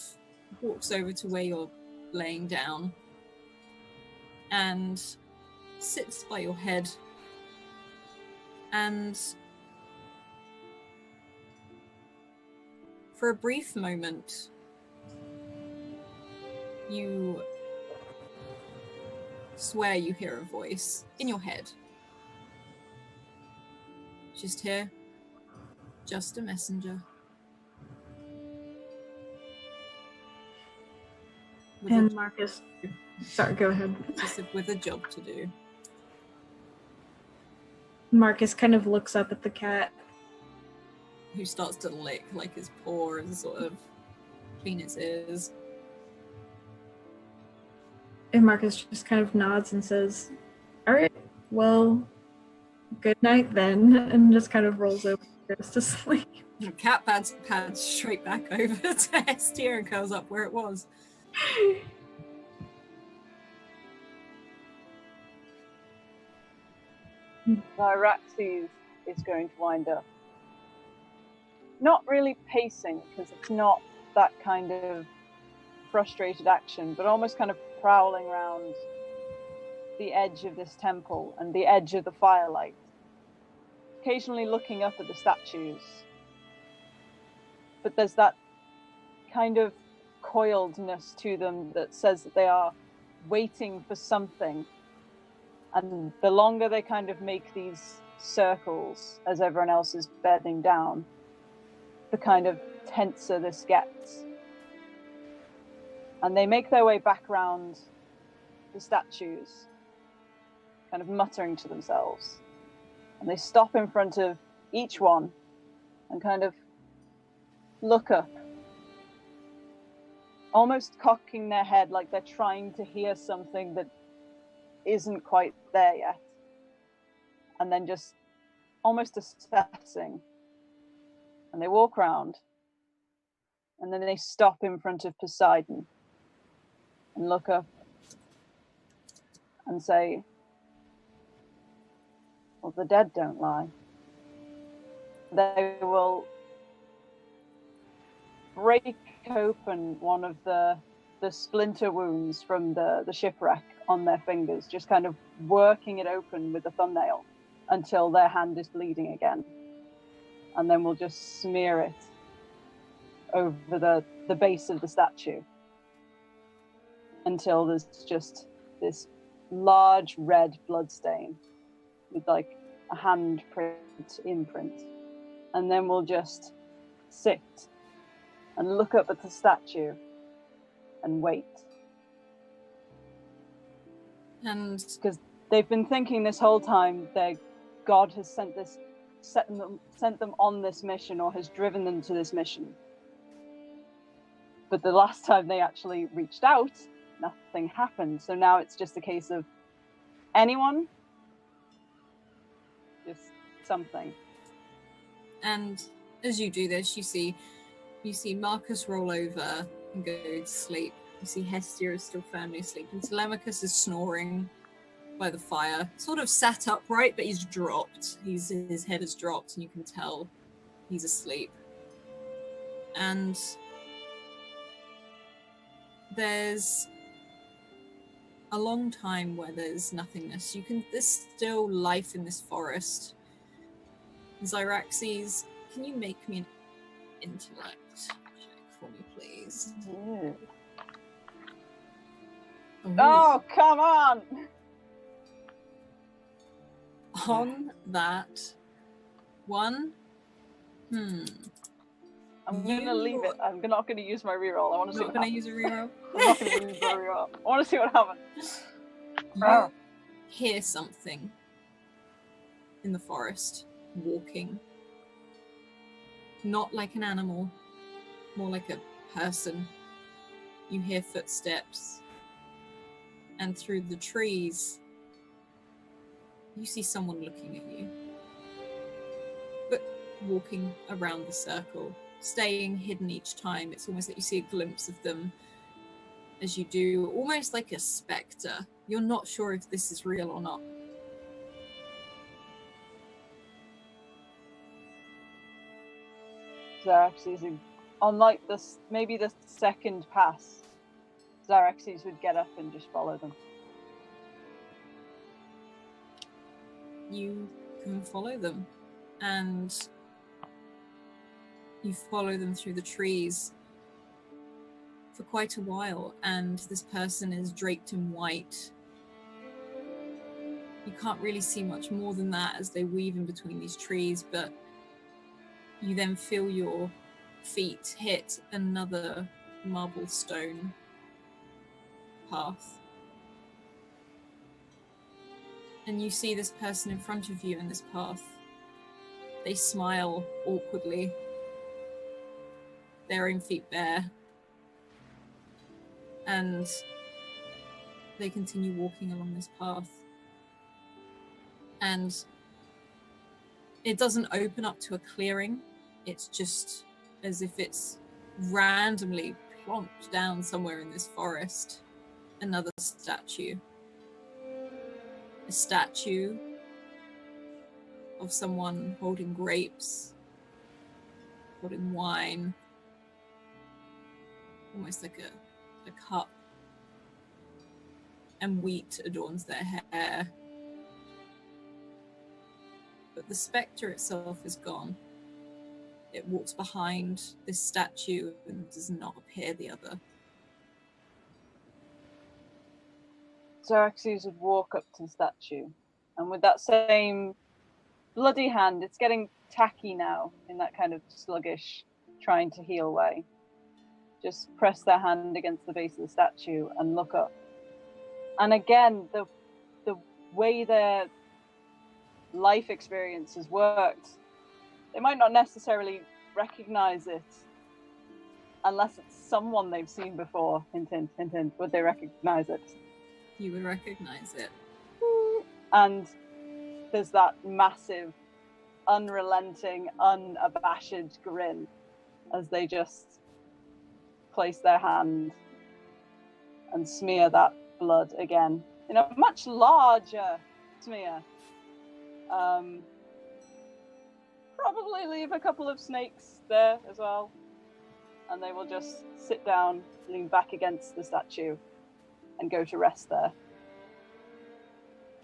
walks over to where you're laying down and sits by your head. And for a brief moment, you swear you hear a voice in your head. Just here, just a messenger. And Marcus, sorry, go ahead. Just with a job to do. Marcus kind of looks up at the cat. Who starts to lick like his paw and sort of clean its ears. And Marcus just kind of nods and says, all right, well, good night then, and just kind of rolls over and goes to sleep. The cat pads straight back over to Hestia and curls up where it was. Cyraxes is going to wind up not really pacing, because it's not that kind of frustrated action, but almost kind of prowling around the edge of this temple and the edge of the firelight, occasionally looking up at the statues. But there's that kind of coiledness to them that says that they are waiting for something. And the longer they kind of make these circles as everyone else is bedding down, the kind of tenser this gets. And they make their way back around the statues, kind of muttering to themselves. And they stop in front of each one and kind of look up, almost cocking their head like they're trying to hear something that isn't quite there yet. And then just almost assessing. And they walk around, and then they stop in front of Poseidon and look up and say, well, the dead don't lie. They will break open one of the splinter wounds from the shipwreck on their fingers, just kind of working it open with a thumbnail until their hand is bleeding again. And then we'll just smear it over the base of the statue until there's just this large red blood stain with like a handprint imprint. And then we'll just sit and look up at the statue and wait. And because they've been thinking this whole time their god has sent them on this mission, or has driven them to this mission. But the last time they actually reached out, nothing happened. So now it's just a case of anyone, just something. And as you do this, you see Marcus roll over and go to sleep. You see Hestia is still firmly asleep, and Telemachus is snoring by the fire, sort of sat upright, but he's dropped. His head has dropped, and you can tell he's asleep. And there's a long time where there's nothingness. There's still life in this forest. Cyraxes, can you make me an intellect check for me, please? Yeah. Oh, come on! On that one, I'm gonna leave it. I'm not gonna use my reroll. I want to see. Not gonna use a reroll. I'm not gonna use my reroll. I want to see what happens. You hear something in the forest, walking. Not like an animal, more like a person. You hear footsteps, and through the trees, you see someone looking at you. but walking around the circle, staying hidden each time. It's almost like you see a glimpse of them as you do, almost like a spectre. You're not sure if this is real or not. Xerxes, on like this, maybe the second pass, Xerxes would get up and just follow them. You can follow them, and you follow them through the trees for quite a while, and this person is draped in white. You can't really see much more than that as they weave in between these trees, but you then feel your feet hit another marble stone path. And you see this person in front of you in this path. They smile awkwardly, their own feet bare, and they continue walking along this path. And it doesn't open up to a clearing. It's just as if it's randomly plonked down somewhere in this forest. Another statue. A statue of someone holding grapes, holding wine, almost like a cup. And wheat adorns their hair. But the spectre itself is gone. It walks behind this statue and does not appear the other. Xerxes would walk up to the statue, and with that same bloody hand, it's getting tacky now in that kind of sluggish, trying to heal way. Just press their hand against the base of the statue and look up. And again, the way their life experience has worked, they might not necessarily recognize it unless it's someone they've seen before. Hint, hint, hint, hint. Would they recognize it? You would recognize it. And there's that massive, unrelenting, unabashed grin as they just place their hand and smear that blood again in a much larger smear. Probably leave a couple of snakes there as well, and they will just sit down, lean back against the statue, and go to rest there.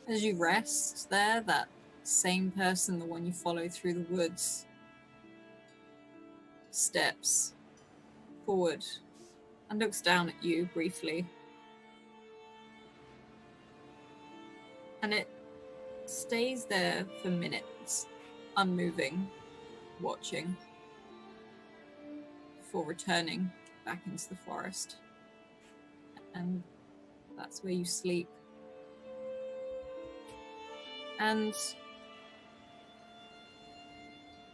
As you rest there, that same person, the one you follow through the woods, steps forward and looks down at you briefly. And it stays there for minutes, unmoving, watching, before returning back into the forest. And that's where you sleep. And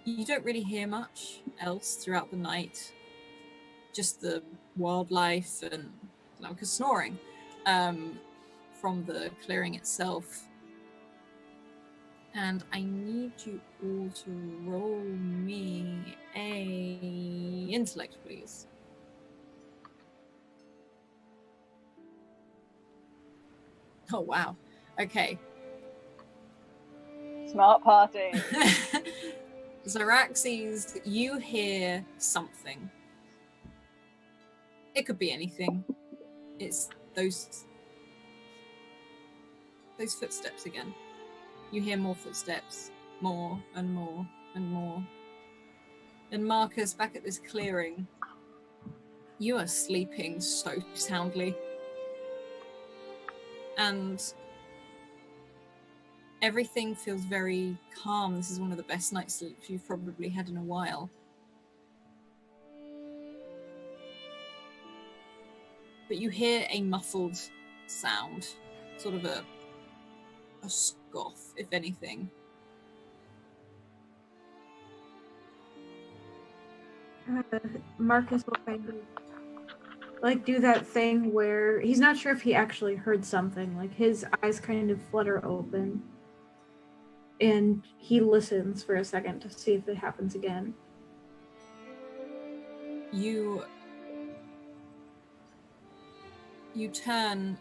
you don't really hear much else throughout the night. Just the wildlife and like a snoring from the clearing itself. And I need you all to roll me a intellect, please. Oh, wow. Okay. Smart party. Xeraxes, you hear something. It could be anything. It's those footsteps again. You hear more footsteps, more and more and more. And Marcus, back at this clearing, you are sleeping so soundly. And everything feels very calm. This is one of the best night's sleep you've probably had in a while. But you hear a muffled sound, sort of a scoff, if anything. Marcus will kind of like do that thing where he's not sure if he actually heard something. Like his eyes kind of flutter open. and he listens for a second to see if it happens again. You turn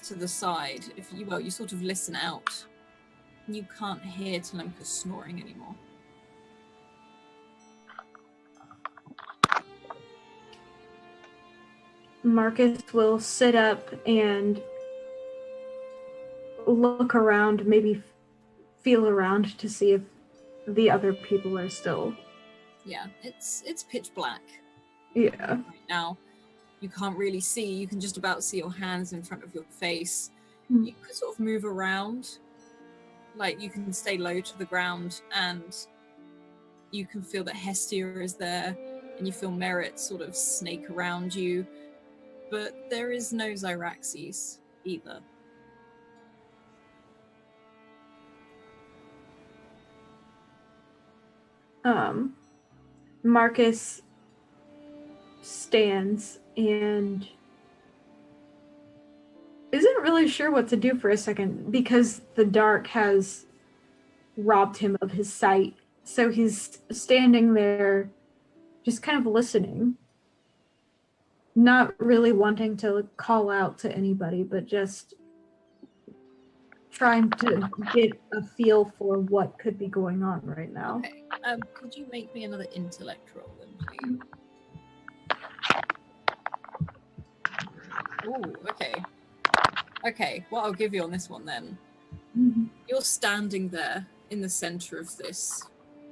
to the side. You sort of listen out. You can't hear Telemachus snoring anymore. Marcus will sit up and look around, maybe feel around to see if the other people are still. Yeah, it's pitch black. Yeah. Right now, you can't really see. You can just about see your hands in front of your face. Mm. You could sort of move around. Like, you can stay low to the ground, and you can feel that Hestia is there, and you feel Merit sort of snake around you. But there is no Zyraxes either. Marcus stands and isn't really sure what to do for a second because the dark has robbed him of his sight. So he's standing there just kind of listening, not really wanting to call out to anybody, but just trying to get a feel for what could be going on right now. Okay. Could you make me another intellect roll then, please? Ooh, okay. Okay, what I'll give you on this one then. Mm-hmm. You're standing there in the center of this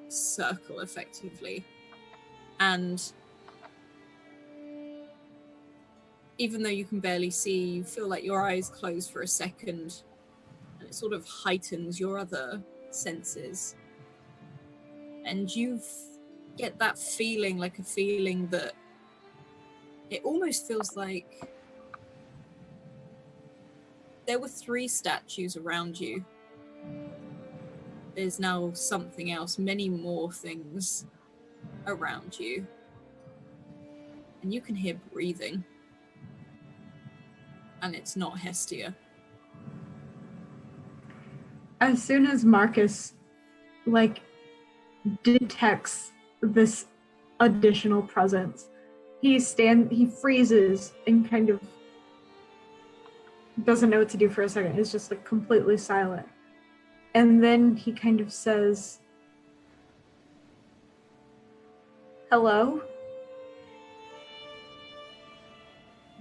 circle, effectively. And even though you can barely see, you feel like your eyes close for a second, and it sort of heightens your other senses. And you get that feeling, like a feeling that it almost feels like there were 3 statues around you. There's now something else, many more things around you. And you can hear breathing. And it's not Hestia. As soon as Marcus, detects this additional presence, he freezes and kind of doesn't know what to do for a second. It's just completely silent. And then he kind of says, "Hello?"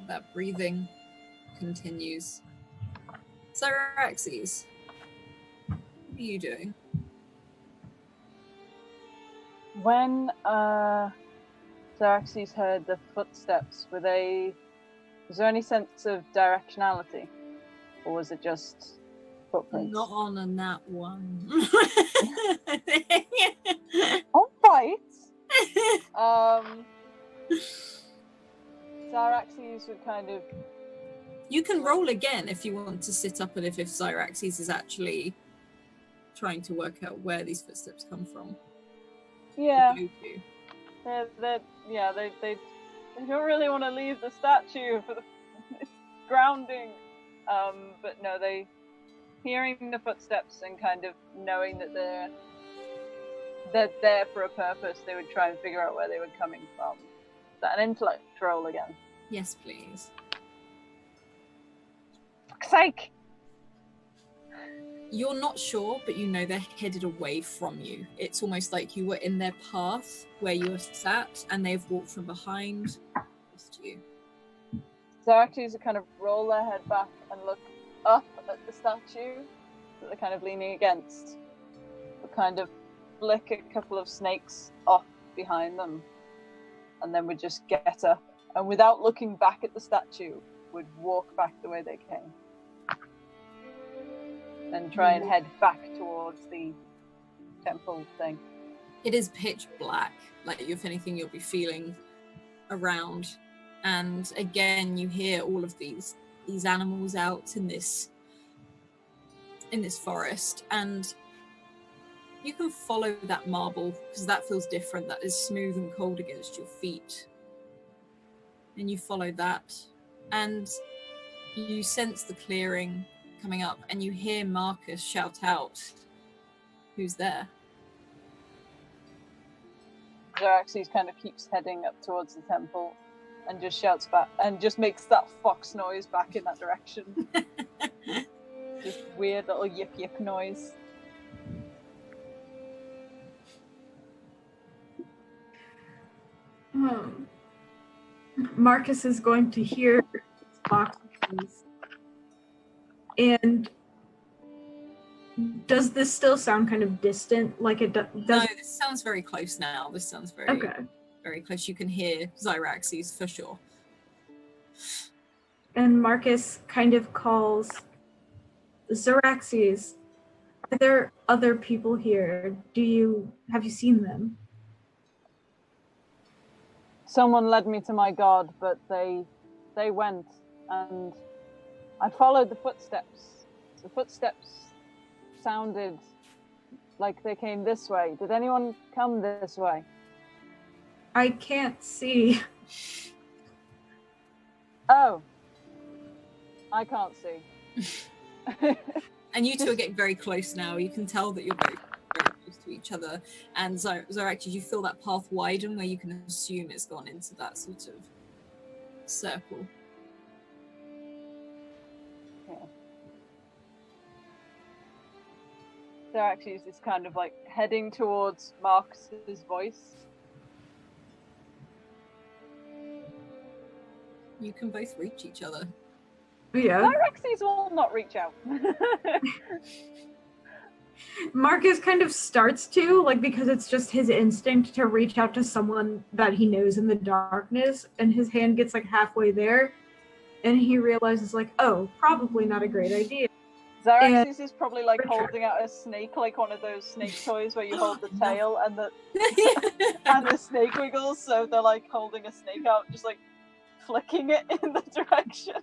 That breathing continues. Zyraxes, what are you doing? When Zyraxes heard the footsteps, was there any sense of directionality? Or was it just footprints? Not on a nat one. All right. Zyraxes would kind of... You can roll again if you want to sit up and if Zyraxes is actually trying to work out where these footsteps come from. Yeah. They don't really want to leave the statue for its grounding. But no, they hearing the footsteps and kind of knowing that they're there for a purpose, they would try and figure out where they were coming from. Is that an intellect roll again? Yes, please. Fuck's sake! You're not sure, but you know they're headed away from you. It's almost like you were in their path where you were sat, and they've walked from behind to you. Zyraxes would kind of roll their head back and look up at the statue that they're kind of leaning against. Would kind of flick a couple of snakes off behind them, and then would just get up, and without looking back at the statue, would walk back the way they came. And try and head back towards the temple thing. It is pitch black. Like, if anything, you'll be feeling around. And again, you hear all of these animals out in this forest, and you can follow that marble because that feels different. That is smooth and cold against your feet. And you follow that, and you sense the clearing coming up, and you hear Marcus shout out, Who's there? Xeraxes kind of keeps heading up towards the temple and just shouts back and just makes that fox noise back in that direction. Just weird little yip yip noise. Marcus is going to hear boxes. And does this still sound kind of distant? Like it does? No, this sounds very close now. This sounds very, Okay. very close. You can hear Xeraxes for sure. And Marcus kind of calls Xeraxes. Are there other people here? Have you seen them? Someone led me to my god, but they went, and I followed the footsteps. The footsteps sounded like they came this way. Did anyone come this way? I can't see. Oh. I can't see. And you two are getting very close now. You can tell that you're both very close to each other. And Xeraxes, you feel that path widen where you can assume it's gone into that sort of circle. Xeraxes is kind of like heading towards Marcus's voice. You can both reach each other. Yeah. Xeraxes will not reach out. Marcus kind of starts to, like, because it's just his instinct to reach out to someone that he knows in the darkness, and his hand gets like halfway there, and he realizes like, oh, probably not a great idea. Xeraxes is probably like holding out a snake, like one of those snake toys where you hold the tail and the and the snake wiggles, so they're like holding a snake out, just like flicking it in the direction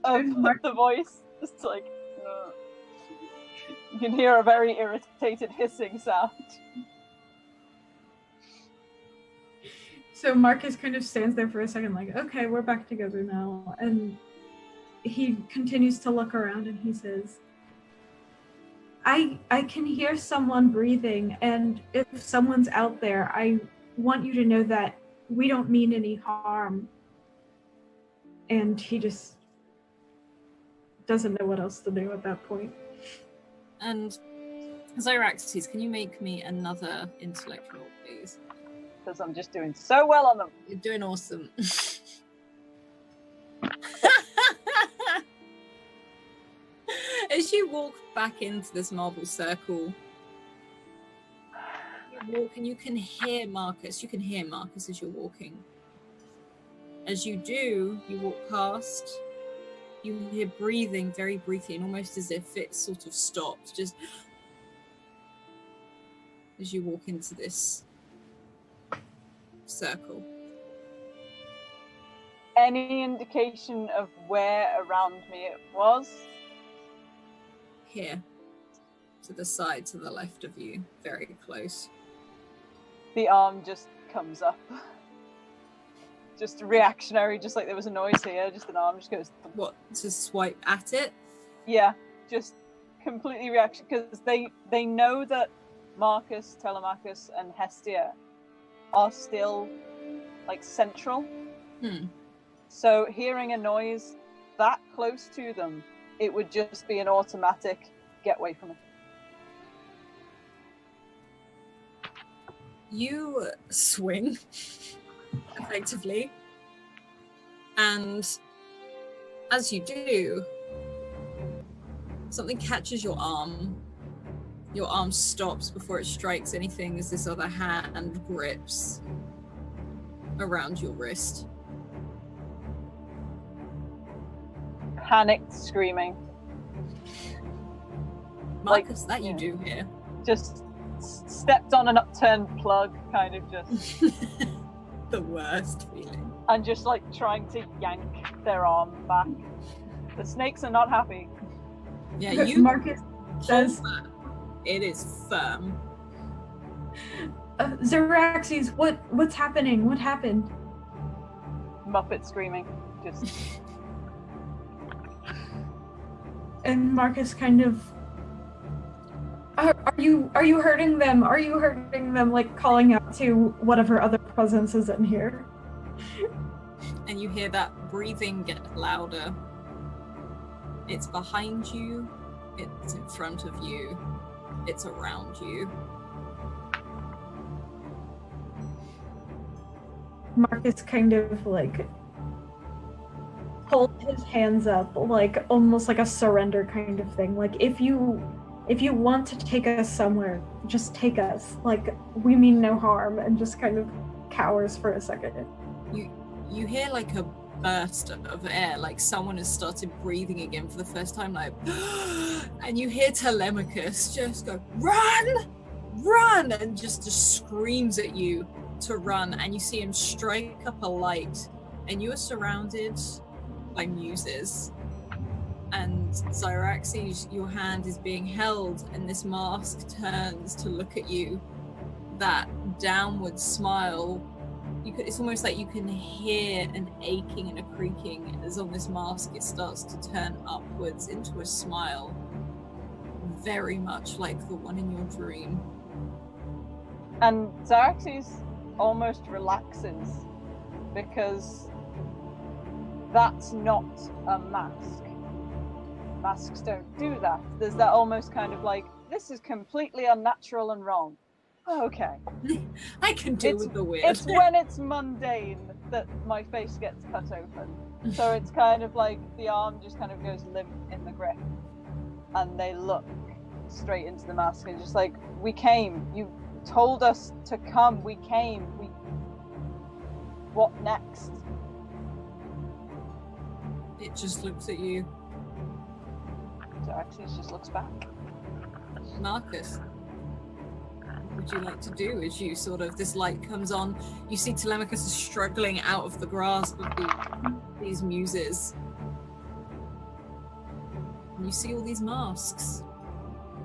of the voice. Just like you can hear a very irritated hissing sound. So Marcus kind of stands there for a second like, okay, we're back together now. And he continues to look around and he says, I can hear someone breathing, and if someone's out there, I want you to know that we don't mean any harm. And he just doesn't know what else to do at that point. And Xeraxes, can you make me another intellect roll, please? Because I'm just doing so well on them. You're doing awesome. As you walk back into this marble circle, you walk and you can hear Marcus. You can hear Marcus as you're walking. As you do, you walk past, you hear breathing very briefly and almost as if it sort of stopped, just as you walk into this circle. Any indication of where around me it was? Here, to the side, to the left of you, very close. The arm just comes up. Just reactionary, just like there was a noise here, just an arm just goes... What, to swipe at it? Yeah, just completely reaction, because they know that Marcus, Telemachus, and Hestia are still, like, central. So hearing a noise that close to them, it would just be an automatic get away from it. You swing, effectively, and as you do, something catches your arm. Your arm stops before it strikes anything as this other hand grips around your wrist. Panicked screaming. Marcus, that you do here. Just stepped on an upturned plug, kind of just... The worst feeling. And just like trying to yank their arm back. The snakes are not happy. Yeah, you... Marcus says... It is firm. Xeraxes, what's happening? What happened? Muppet screaming. Just... And Marcus kind of... Are you hurting them? Are you hurting them? Like calling out to whatever other presence is in here. And you hear that breathing get louder. It's behind you. It's in front of you. It's around you. Marcus kind of like hold his hands up, like almost like a surrender kind of thing. Like if you want to take us somewhere, just take us. Like we mean no harm, and just kind of cowers for a second. You hear like a burst of air, like someone has started breathing again for the first time, like, and you hear Telemachus just go, run, and just screams at you to run, and you see him strike up a light, and you are surrounded by muses. And Zyraxes, your hand is being held, and this mask turns to look at you. That downward smile, it's almost like you can hear an aching and a creaking as on this mask it starts to turn upwards into a smile, very much like the one in your dream. And Zyraxes almost relaxes, because that's not a mask. Masks don't do that. There's that almost kind of like, this is completely unnatural and wrong. Okay. I can deal with the weird. It's when it's mundane that my face gets cut open. So it's kind of like the arm just kind of goes limp in the grip, and they look straight into the mask and just like, we came. You told us to come. We came. What next? It just looks at you. So actually, it just looks back. Marcus, what would you like to do as you sort of, this light comes on? You see Telemachus is struggling out of the grasp of these muses. And you see all these masks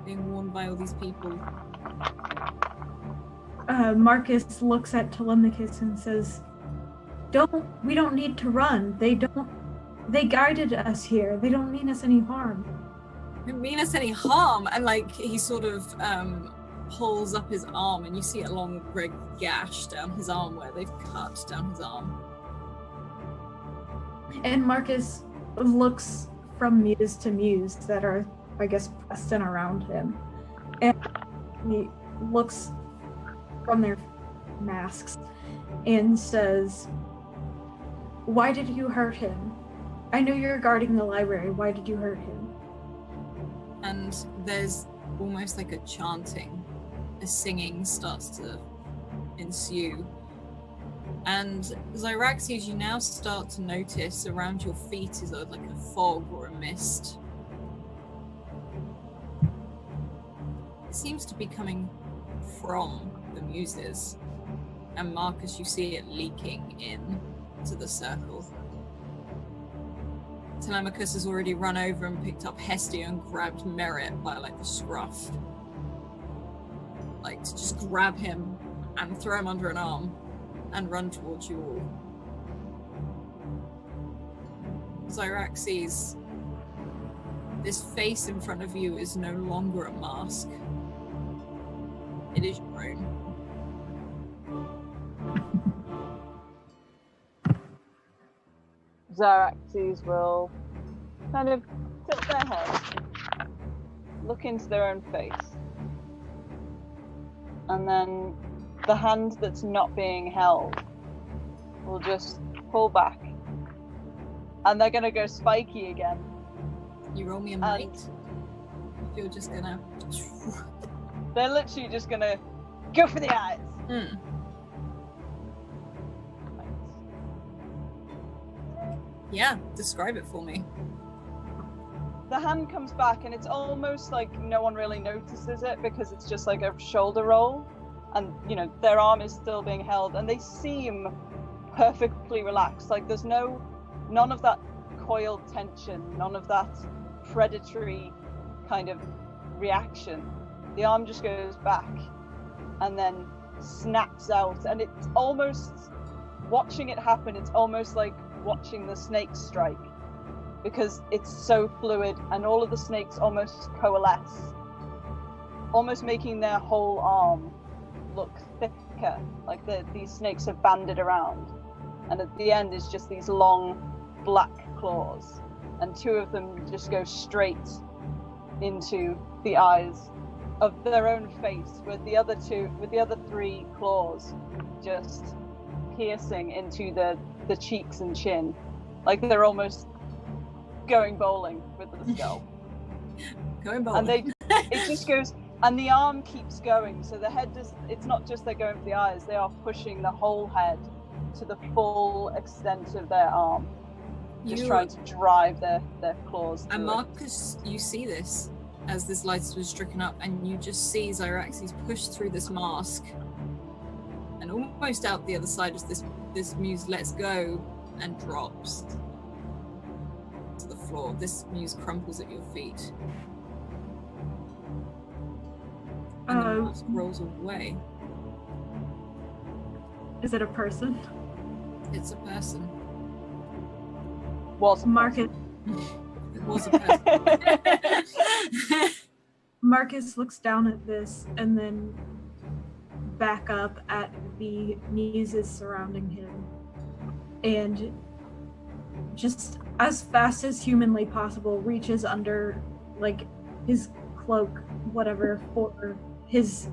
being worn by all these people. Marcus looks at Telemachus and says, we don't need to run. They guided us here. They don't mean us any harm. They don't mean us any harm. And like, he sort of pulls up his arm, and you see a long red gash down his arm where they've cut down his arm. And Marcus looks from muse to muse that are, I guess, pressed in around him. And he looks from their masks and says, why did you hurt him? I know you're guarding the library. Why did you hurt him? And there's almost like a chanting, a singing starts to ensue. And Zyraxes, you now start to notice around your feet is like a fog or a mist. It seems to be coming from the muses. And Marcus, you see it leaking in to the circle. Telemachus has already run over and picked up Hestia and grabbed Merit by like the scruff. Like to just grab him and throw him under an arm and run towards you all. Zyraxes, this face in front of you is no longer a mask. It is your own. Zyraxes will kind of tilt their head, look into their own face, and then the hand that's not being held will just pull back, and they're gonna go spiky again. You roll me a might. If you're just gonna... They're literally just gonna go for the eyes. Yeah, describe it for me. The hand comes back, and it's almost like no one really notices it because it's just like a shoulder roll, and you know their arm is still being held, and they seem perfectly relaxed. Like there's none of that coiled tension, none of that predatory kind of reaction. The arm just goes back and then snaps out, and it's almost, watching it happen, it's almost like watching the snakes strike, because it's so fluid and all of the snakes almost coalesce almost making their whole arm look thicker, like these snakes have banded around. And at the end is just these long black claws, and two of them just go straight into the eyes of their own face, with the other three claws just piercing into the cheeks and chin, like they're almost going bowling with the skull. Going bowling. And it just goes, and the arm keeps going, so the head it's not just they're going for the eyes, they are pushing the whole head to the full extent of their arm, just trying to drive their claws through. And Marcus, you see this as this light was stricken up, and you just see Zyraxes push through this mask and almost out the other side as this muse lets go and drops to the floor. This muse crumples at your feet. And the mask rolls away. Is it a person? It's a person. Was Marcus. It was a person. Marcus looks down at this and then back up at the muses surrounding him, and just as fast as humanly possible reaches under like his cloak, whatever, for his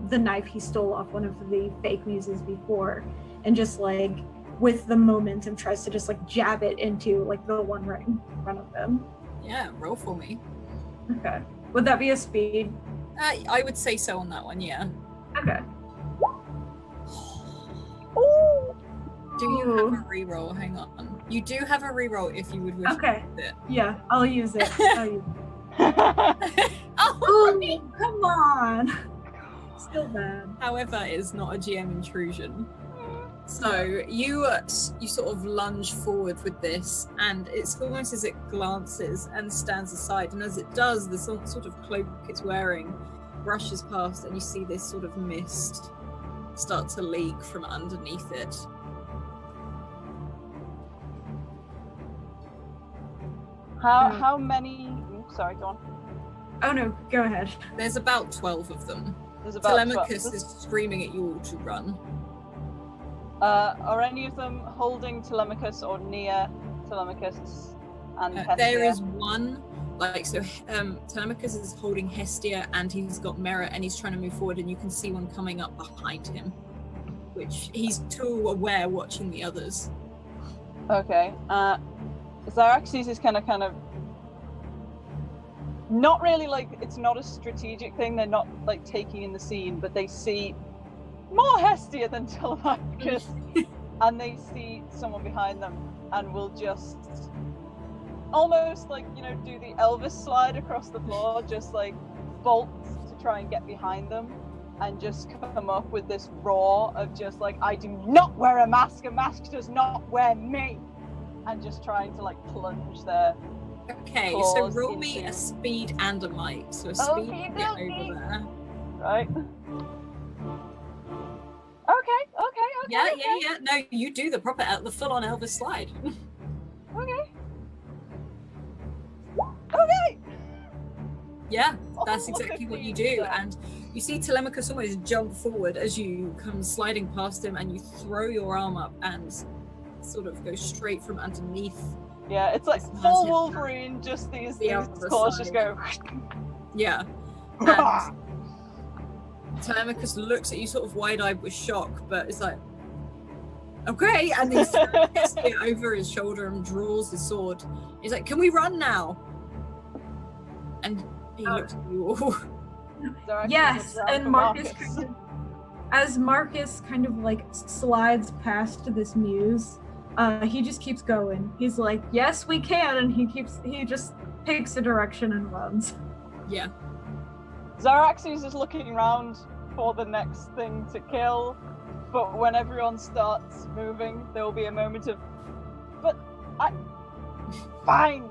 the knife he stole off one of the fake muses before, and just like with the momentum tries to just like jab it into like the one right in front of him. Yeah, roll for me. Okay. Would that be a speed? I would say so on that one, yeah. Okay. Ooh. Do you have a reroll? Hang on. You do have a reroll if you would wish Okay. to use it. Yeah, I'll use it. Oh, Ooh, come on. Still bad. however, it's not a GM intrusion. So you sort of lunge forward with this, and it's almost as it glances and stands aside, and as it does, the sort of cloak it's wearing brushes past, and you see this sort of mist start to leak from underneath it. How many? Sorry, go on. Oh no, go ahead. There's about 12 of them. There's about Telemachus 12. is screaming at you all to run. Are any of them holding Telemachus or near Telemachus and Hestia? There is one, Telemachus is holding Hestia, and he's got Mirror, and he's trying to move forward, and you can see one coming up behind him, which he's too aware watching the others. Okay. Zyraxes is kind of not really like, it's not a strategic thing, they're not like taking in the scene, but they see more Hestia than Telemachus and they see someone behind them and will just almost like, do the Elvis slide across the floor, just like bolt to try and get behind them and just come up with this roar of just like, I do not wear a mask does not wear me, and just trying to like plunge their Okay, so roll me a speed and a might. So a speed to get over there. Right. Okay. Yeah. No, you do the full-on Elvis slide. Okay. Yeah, that's exactly what you do. And you see Telemachus almost jump forward as you come sliding past him, and you throw your arm up and sort of go straight from underneath. Yeah, it's like full Wolverine, just these claws just go. Yeah. And Telemachus looks at you sort of wide-eyed with shock, but it's like, okay, and he's it over his shoulder and draws his sword. He's like, can we run now? And he looks at you all. Yes, and Marcus as Marcus kind of like slides past this muse, he just keeps going. He's like, yes, we can, and he just takes a direction and runs. Yeah. Zyraxes is looking around for the next thing to kill, but when everyone starts moving, there will be a moment of, fine,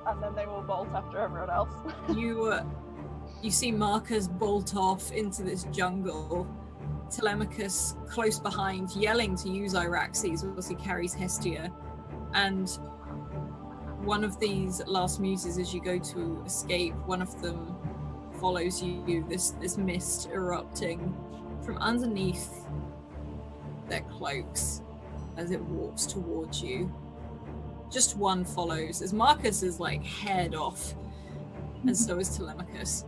and then they will bolt after everyone else. You see Marcus bolt off into this jungle. Telemachus close behind, yelling to use Zyraxes as he carries Hestia, and one of these last muses, as you go to escape, one of them follows you, this mist erupting from underneath their cloaks as it walks towards you. Just one follows, as Marcus is like head off, and so is Telemachus.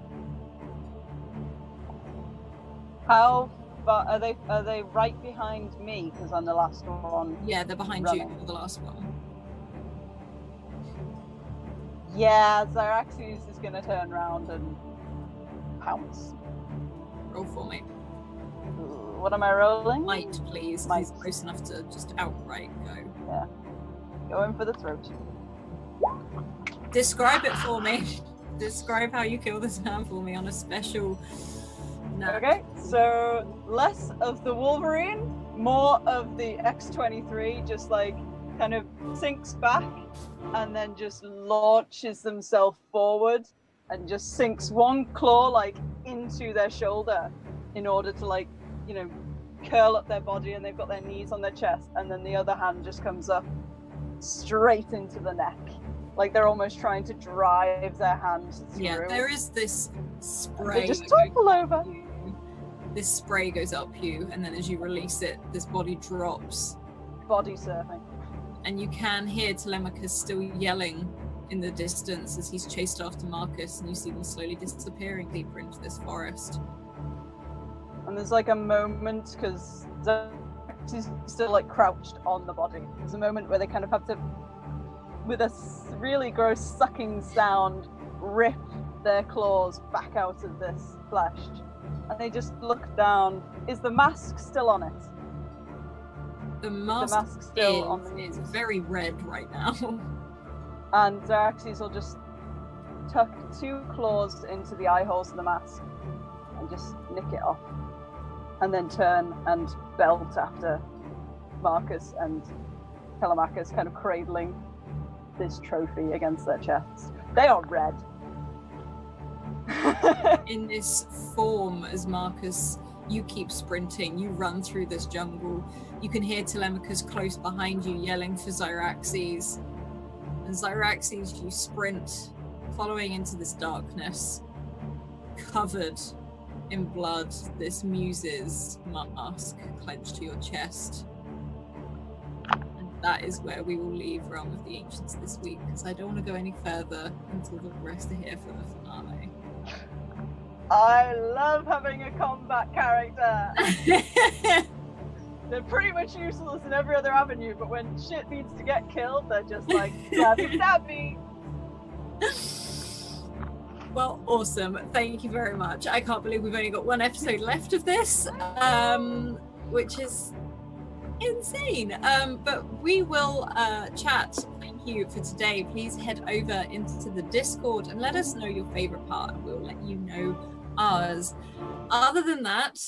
How far are they? Are they right behind me? Because I'm the last one. Yeah, they're behind running. you, the last one. Yeah, Xyraxes is gonna turn around and pounce. Roll for me. What am I rolling? Might, please. Might. He's close enough to just outright go. Yeah. Going for the throat. Describe it for me. Describe how you kill this man for me on a special. Okay, so less of the Wolverine, more of the X-23, just like kind of sinks back and then just launches themselves forward and just sinks one claw like into their shoulder in order to like, you know, curl up their body, and they've got their knees on their chest, and then the other hand just comes up straight into the neck. Like they're almost trying to drive their hands through. Yeah, there is this spray. They just topple over. This spray goes up you, and then as you release it, this body drops. Body surfing. And you can hear Telemachus still yelling in the distance as he's chased after Marcus, and you see them slowly disappearing deeper into this forest. And there's like a moment, because she's still like crouched on the body. There's a moment where they kind of have to, with a really gross sucking sound, rip their claws back out of this flesh. And they just look down. Is the mask still on it? The mask still on the is knees. very red right now. And Xyraxes will just tuck two claws into the eye holes of the mask and just nick it off. And then turn and belt after Marcus and Telemachus, kind of cradling this trophy against their chests. They are red. In this form, as Marcus, you keep sprinting, you run through this jungle. You can hear Telemachus close behind you yelling for Xyraxes. And Xyraxes, you sprint, following into this darkness, covered in blood, this muse's mask clenched to your chest. And that is where we will leave Realm of the Ancients this week, because I don't want to go any further until the rest are here for the finale. I love having a combat character. They're pretty much useless in every other avenue, but when shit needs to get killed, they're just like, stabby. Well, awesome. Thank you very much. I can't believe we've only got one episode left of this, which is insane. But we will chat. Thank you for today. Please head over into the Discord and let us know your favorite part, and we'll let you know ours. Other than that,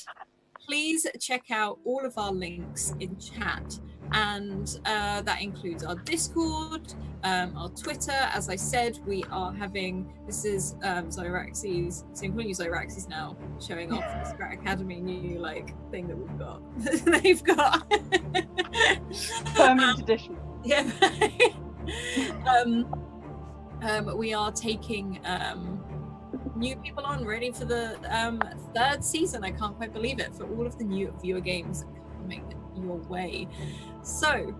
please check out all of our links in chat, and that includes our Discord, our Twitter. As I said, we are having, this is Xyraxes, so I'm calling you Xyraxes now, showing off the Scrat Academy new like thing that we've got. They've got Permanent edition. Yeah. We are taking new people on, ready for the third season. I can't quite believe it, for all of the new viewer games coming your way. So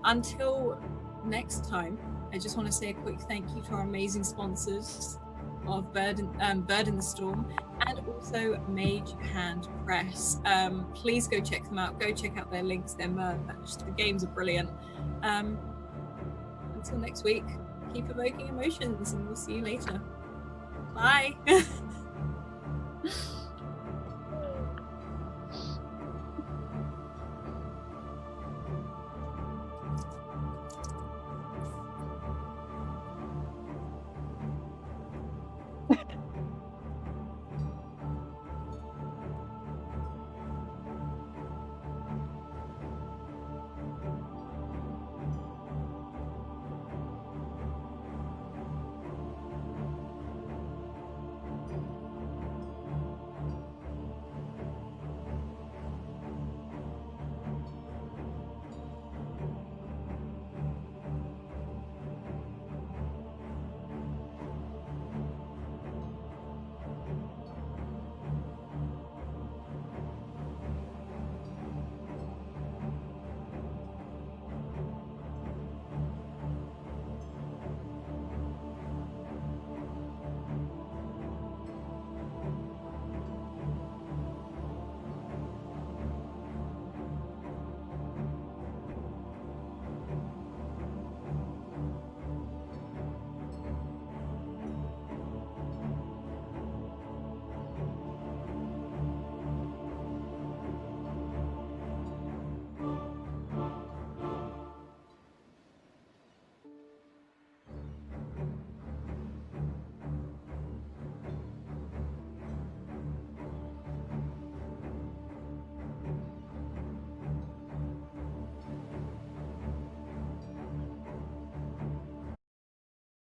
until next time, I just want to say a quick thank you to our amazing sponsors of Bird in the Storm, and also Mage Hand Press. Please go check them out. Go check out their links, their merch. The games are brilliant. Until next week, keep evoking emotions, and we'll see you later. Bye.